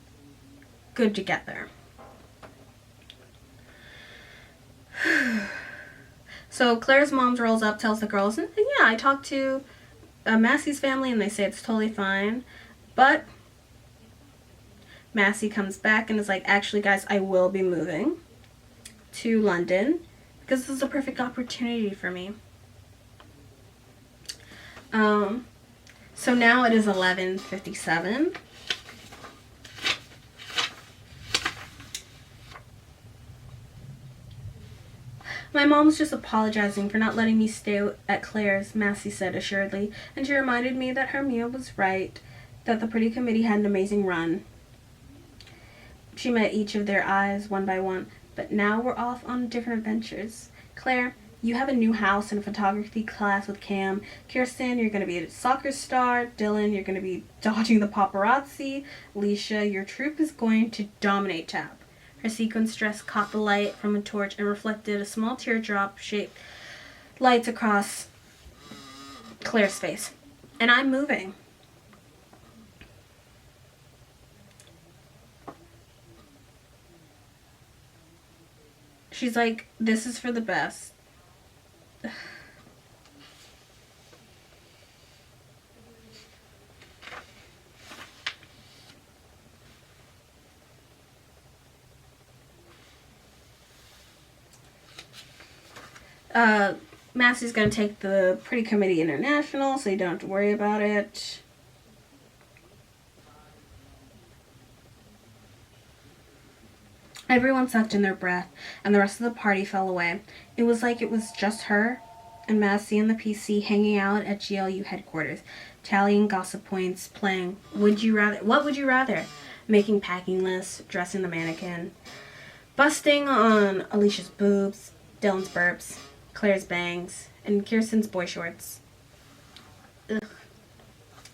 good together. So Claire's mom rolls up, tells the girls, and yeah, I talked to Massey's family, and they say it's totally fine. But Massey comes back and is like, actually, guys, I will be moving to London because this is a perfect opportunity for me. So now it is 11:57. My mom's just apologizing for not letting me stay at Claire's, Massey said assuredly, and she reminded me that her Mia was right. that the Pretty Committee had an amazing run. She met each of their eyes one by one, but now we're off on different adventures. Claire, you have a new house and a photography class with Cam. Kirsten, you're going to be a soccer star. Dylan, you're going to be dodging the paparazzi. Alicia, your troupe is going to dominate Tab. Her sequins dress caught the light from a torch and reflected a small teardrop-shaped lights across Claire's face. And I'm moving. She's like, this is for the best. Massey's gonna take the Pretty Committee International, so you don't have to worry about it. Everyone sucked in their breath, and the rest of the party fell away. It was like it was just her and Massey and the PC hanging out at GLU headquarters, tallying gossip points, playing Would You Rather? What would you rather? Making packing lists, dressing the mannequin, busting on Alicia's boobs, Dylan's burps, Claire's bangs, and Kirsten's boy shorts. Ugh.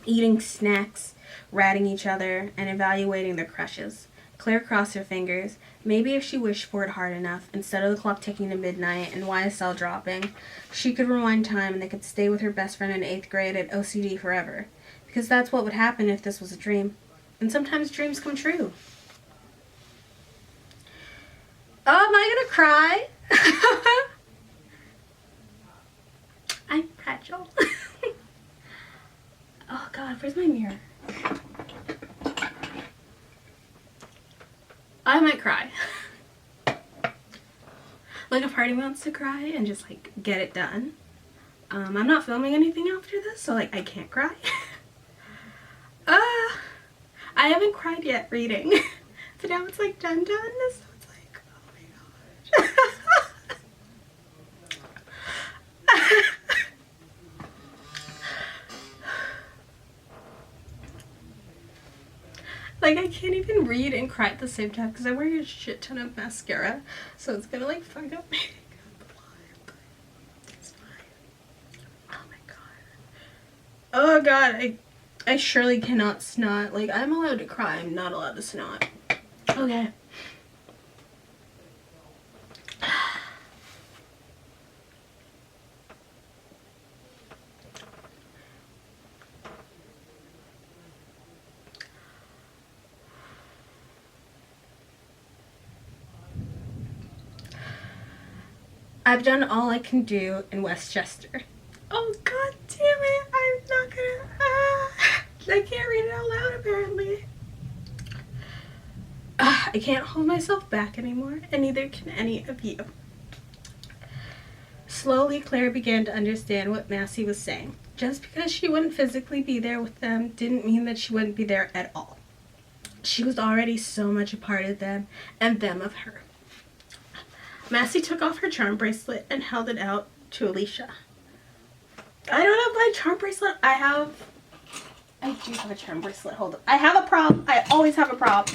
Eating snacks, ratting each other, and evaluating their crushes. Claire crossed her fingers. Maybe if she wished for it hard enough, instead of the clock ticking to midnight and YSL dropping, she could rewind time and they could stay with her best friend in 8th grade at OCD forever. Because that's what would happen if this was a dream. And sometimes dreams come true. Oh, am I gonna cry? I'm fragile. Oh God, where's my mirror? I might cry. Like a party wants to cry and just like get it done. I'm not filming anything after this, so like I can't cry. I haven't cried yet reading. But now it's like done, so it's like, oh my gosh. Like, I can't even read and cry at the same time because I'm wearing a shit ton of mascara. So it's gonna, like, fuck up my makeup a lot, but it's fine. Oh my God. Oh God, I surely cannot snot. Like, I'm allowed to cry. I'm not allowed to snot. Okay. I've done all I can do in Westchester. Oh God damn it, I'm not gonna, I can't read it out loud apparently. I can't hold myself back anymore, and neither can any of you. Slowly, Claire began to understand what Massey was saying. Just because she wouldn't physically be there with them didn't mean that she wouldn't be there at all. She was already so much a part of them, and them of her. Massey took off her charm bracelet and held it out to Alicia. I don't have my charm bracelet. I do have a charm bracelet. Hold up. I have a prop. I always have a prop.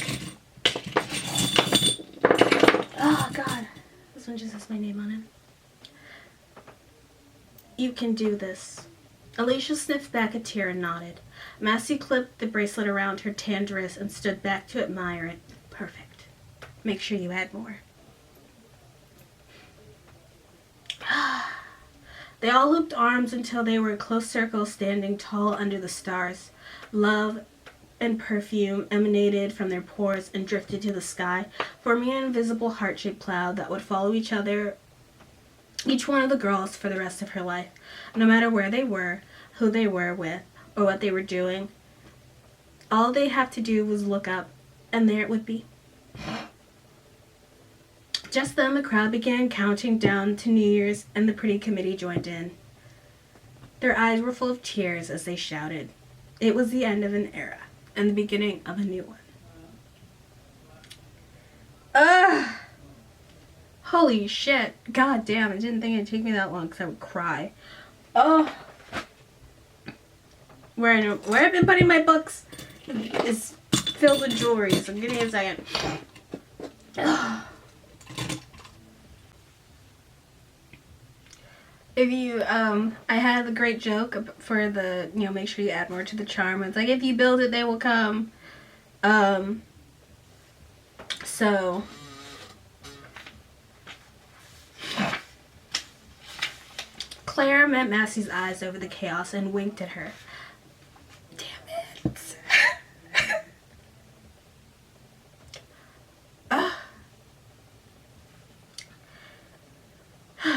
Oh God. This one just has my name on it. You can do this. Alicia sniffed back a tear and nodded. Massey clipped the bracelet around her tanned wrist and stood back to admire it. Perfect. Make sure you add more. They all looped arms until they were a close circle standing tall under the stars. Love and perfume emanated from their pores and drifted to the sky, forming an invisible heart-shaped cloud that would follow each one of the girls for the rest of her life. No matter where they were, who they were with, or what they were doing, all they'd have to do was look up, and there it would be. Just then, the crowd began counting down to New Year's, and the Pretty Committee joined in. Their eyes were full of tears as they shouted. It was the end of an era, and the beginning of a new one. Ugh! Holy shit. God damn, I didn't think it'd take me that long because I would cry. Oh! Where have I been putting my books? is filled with jewelry, so give me a second. If you, I had a great joke for the, you know, make sure you add more to the charm. It's like, if you build it, they will come. So, Claire met Massey's eyes over the chaos and winked at her. Damn it.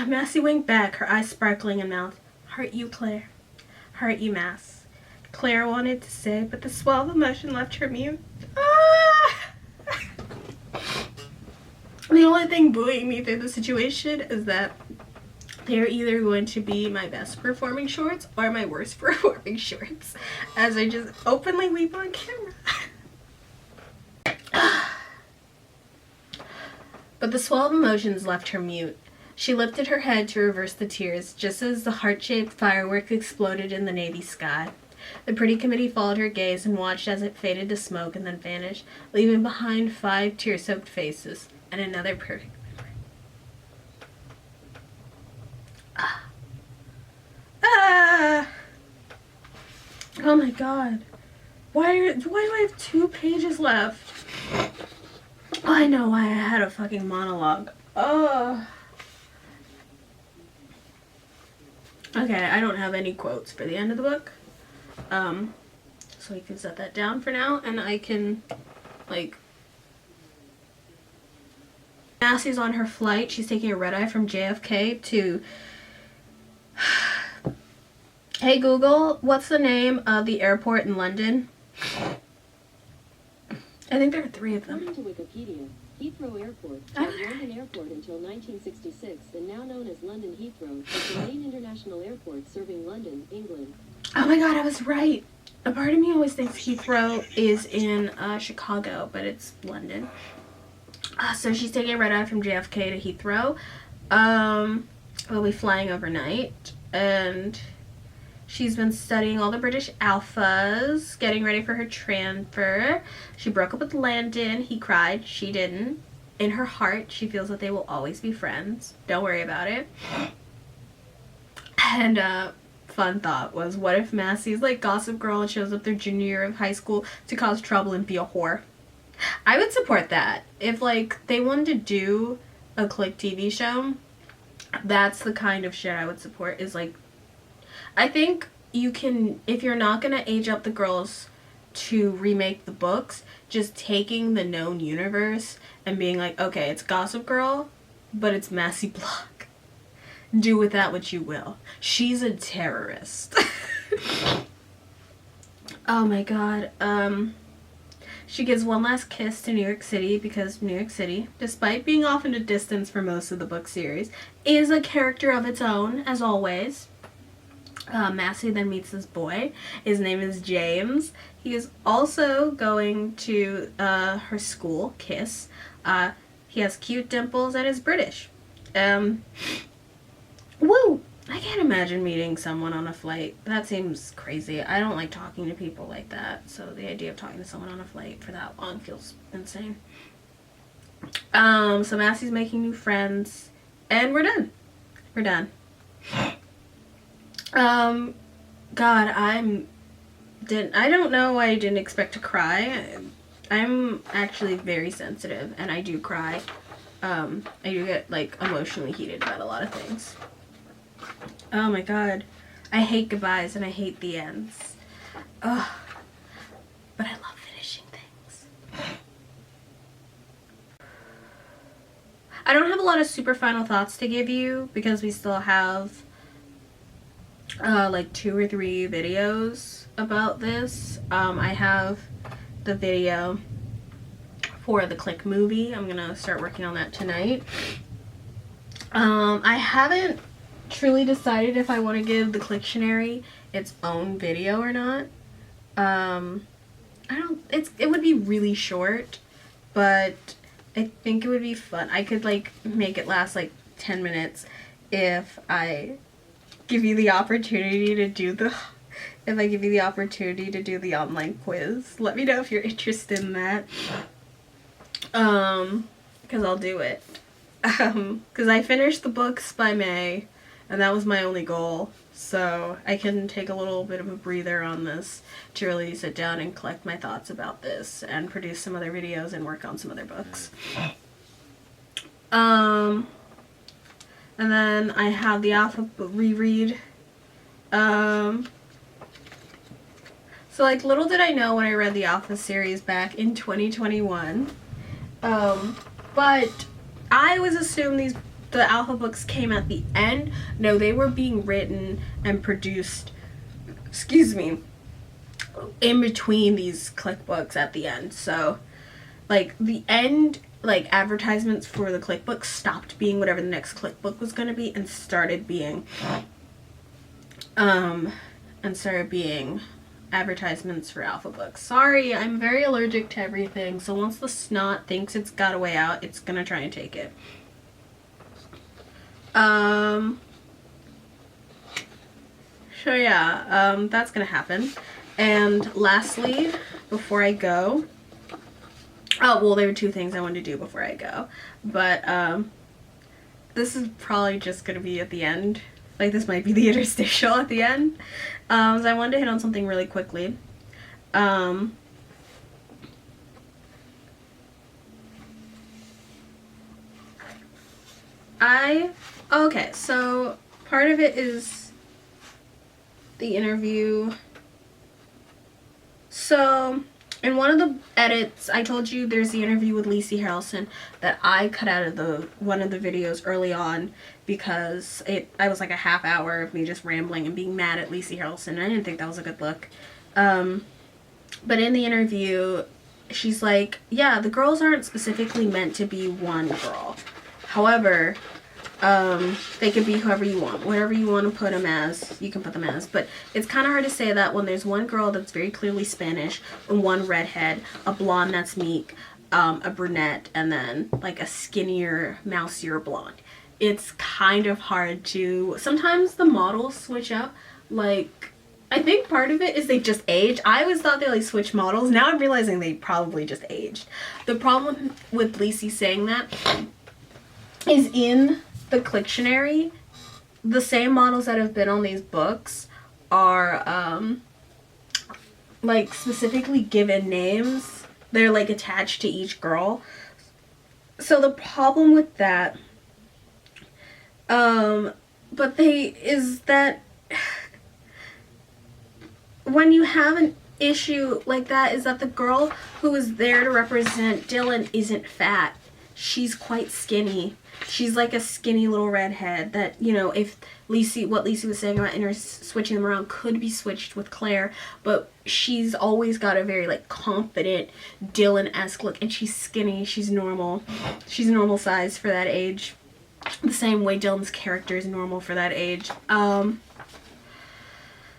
Massey winked back, her eyes sparkling and mouth. Heart you, Claire. Heart you, Mass. Claire wanted to say, but the swell of emotion left her mute. The only thing buoying me through the situation is that they're either going to be my best performing shorts or my worst performing shorts, as I just openly weep on camera. But the swell of emotions left her mute. She lifted her head to reverse the tears, just as the heart-shaped firework exploded in the navy sky. The pretty committee followed her gaze and watched as it faded to smoke and then vanished, leaving behind 5 tear-soaked faces and another perfect memory. Oh my god. Why do I have 2 pages left? Oh, I know why I had a fucking monologue. Okay, I don't have any quotes for the end of the book. So we can set that down for now, and I can, like... Massey's on her flight. She's taking a red-eye from JFK to... Hey Google, what's the name of the airport in London? I think there are 3 of them. According to Wikipedia, Heathrow Airport was London Airport until 1966 and now known as London Heathrow is the main international airport serving London, England. Oh my god, I was right. A part of me always thinks Heathrow is in Chicago, but it's London. So she's taking a red-eye from JFK to Heathrow. We'll be flying overnight, and she's been studying all the British alphas, getting ready for her transfer. She broke up with Landon. He cried. She didn't. In her heart, she feels that they will always be friends. Don't worry about it. And, fun thought was, what if Massey's like Gossip Girl and shows up their junior year of high school to cause trouble and be a whore? I would support that. If, like, they wanted to do a Clique TV show, that's the kind of shit I would support, is, like, I think you can, if you're not going to age up the girls to remake the books, just taking the known universe and being like, okay, it's Gossip Girl, but it's Massey Block. Do with that what you will. She's a terrorist. Oh my god. She gives one last kiss to New York City because New York City, despite being off in a distance for most of the book series, is a character of its own, as always. Massey then meets this boy. His name is James. He is also going to her school, Kiss. He has cute dimples and is British. Woo! I can't imagine meeting someone on a flight. That seems crazy. I don't like talking to people like that, so the idea of talking to someone on a flight for that long feels insane. So Massey's making new friends, and we're done. We're done. God, I don't know why I didn't expect to cry. I'm actually very sensitive, and I do cry. I do get, like, emotionally heated about a lot of things. Oh my god. I hate goodbyes and I hate the ends. Ugh. But I love finishing things. I don't have a lot of super final thoughts to give you because we still have like 2 or 3 videos about this. I have the video for the Clique movie. I'm gonna start working on that tonight. I haven't truly decided if I want to give the Clicktionary its own video or not. It would be really short, but I think it would be fun. I could like make it last like 10 minutes if I give you the opportunity to do if I give you the opportunity to do the online quiz. Let me know if you're interested in that. Because I'll do it. Because I finished the books by May, and that was my only goal. So I can take a little bit of a breather on this to really sit down and collect my thoughts about this and produce some other videos and work on some other books. And then I have the alpha reread. So like, little did I know when I read the Alpha series back in 2021. But I was assuming the Alpha books came at the end. No, they were being written and produced, in between these Clique books at the end. So, like, the end, like, advertisements for the Clique books stopped being whatever the next Clique book was going to be and started being, advertisements for Alpha books. Sorry, I'm very allergic to everything, so once the snot thinks it's got a way out, it's gonna try and take it. So yeah, that's gonna happen. And lastly, before I go, oh, well, there were 2 things I wanted to do before I go, but this is probably just gonna be at the end. Like, this might be the interstitial at the end. So I wanted to hit on something really quickly. Okay, so part of it is the interview. So in one of the edits, I told you there's the interview with Lacey Harrelson that I cut out of one of the videos early on because I was like a half hour of me just rambling and being mad at Lacey Harrelson, and I didn't think that was a good look. But in the interview, she's like, yeah, the girls aren't specifically meant to be one girl. However, they could be whoever you want. Whatever you want to put them as, you can put them as. But it's kind of hard to say that when there's one girl that's very clearly Spanish, and one redhead, a blonde that's meek, a brunette, and then like a skinnier, mousier blonde. It's kind of hard to... Sometimes the models switch up. Like, I think part of it is they just age. I always thought they like switch models. Now I'm realizing they probably just aged. The problem with Lacey saying that is in the Clicktionary, the same models that have been on these books are like specifically given names. They're like attached to each girl. So the problem with that is that when you have an issue like that, is that the girl who is there to represent Dylan isn't fat. She's quite skinny. She's like a skinny little redhead that, you know, if what Lacey was saying about switching them around could be switched with Claire, but she's always got a very like confident Dylan-esque look, and she's skinny, she's normal. She's normal size for that age. The same way Dylan's character is normal for that age.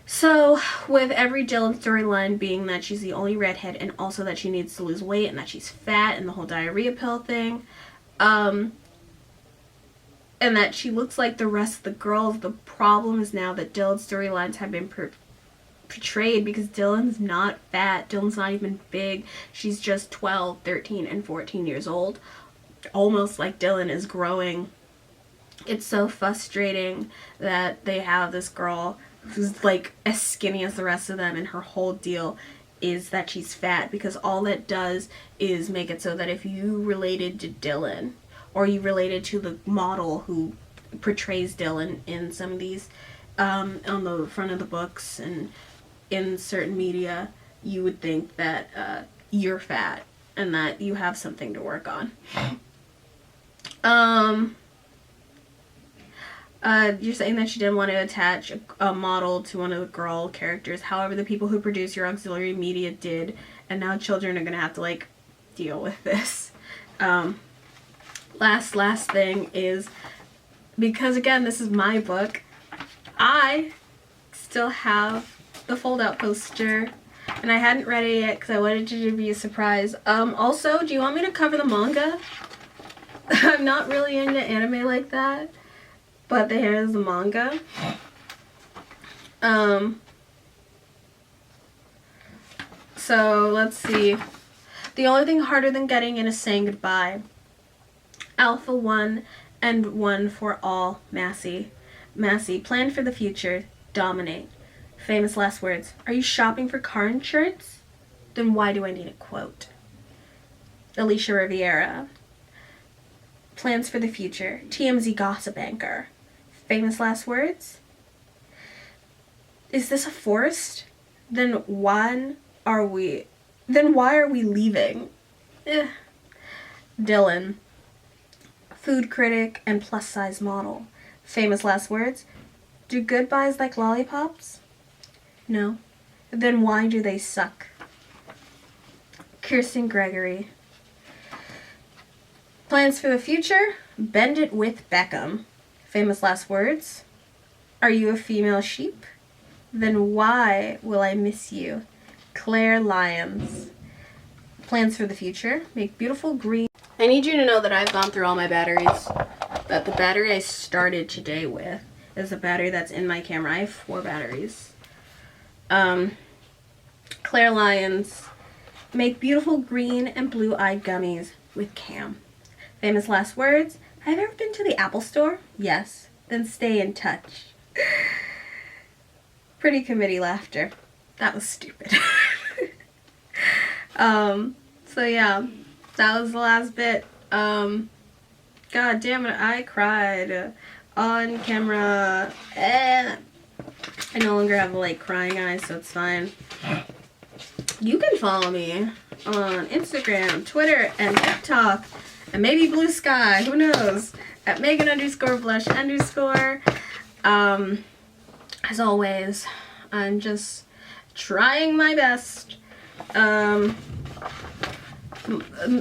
So with every Dylan storyline being that she's the only redhead, and also that she needs to lose weight, and that she's fat, and the whole diarrhea pill thing, and that she looks like the rest of the girls, the problem is now that Dylan's storylines have been portrayed because Dylan's not fat. Dylan's not even big. She's just 12, 13, and 14 years old. Almost like Dylan is growing. It's so frustrating that they have this girl who's like as skinny as the rest of them, and her whole deal is that she's fat, because all that does is make it so that if you related to Dylan, or you related to the model who portrays Dylan in some of these, on the front of the books and in certain media, you would think that you're fat and that you have something to work on. You're saying that she didn't want to attach a model to one of the girl characters. However, the people who produce your auxiliary media did, and now children are going to have to, like, deal with this. Last thing is, because, again, this is my book, I still have the fold-out poster, and I hadn't read it yet because I wanted it to be a surprise. Also, do you want me to cover the manga? I'm not really into anime like that. But here's the manga. So let's see. The only thing harder than getting in is saying goodbye. Alpha 1 and 1 for all. Massey. Massey. Plan for the future. Dominate. Famous last words. Are you shopping for car insurance? Then why do I need a quote? Alicia Riviera. Plans for the future. TMZ gossip anchor. Famous last words. Is this a forest? Then why are we leaving? Dylan. Food critic and plus size model. Famous last words. Do goodbyes like lollipops? No. Then why do they suck? Kirsten Gregory. Plans for the future? Bend it with Beckham. Famous last words. Are you a female sheep? Then why will I miss you? Claire Lyons. Plans for the future? Make beautiful green. I need you to know that I've gone through all my batteries. That the battery I started today with is the battery that's in my camera. I have 4 batteries. Claire Lyons. Make beautiful green and blue-eyed gummies with Cam. Famous last words. Have you ever been to the Apple Store? Yes. Then stay in touch. Pretty committee laughter. That was stupid. So yeah, that was the last bit. God damn it, I cried on camera. I no longer have like crying eyes, so it's fine. You can follow me on Instagram, Twitter, and TikTok, and maybe Blue Sky, who knows, at Megan_Blush_. As always, I'm just trying my best.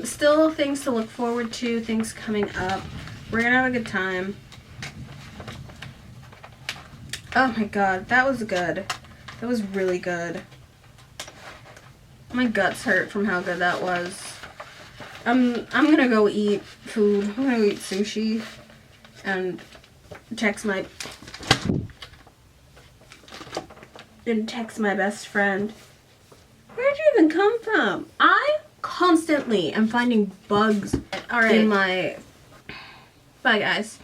Still things to look forward to, things coming up. We're gonna have a good time. Oh my god, that was good. That was really good. My guts hurt from how good that was. I'm gonna go eat food. I'm gonna go eat sushi and text my best friend. Where'd you even come from? I constantly am finding bugs in my... Bye guys.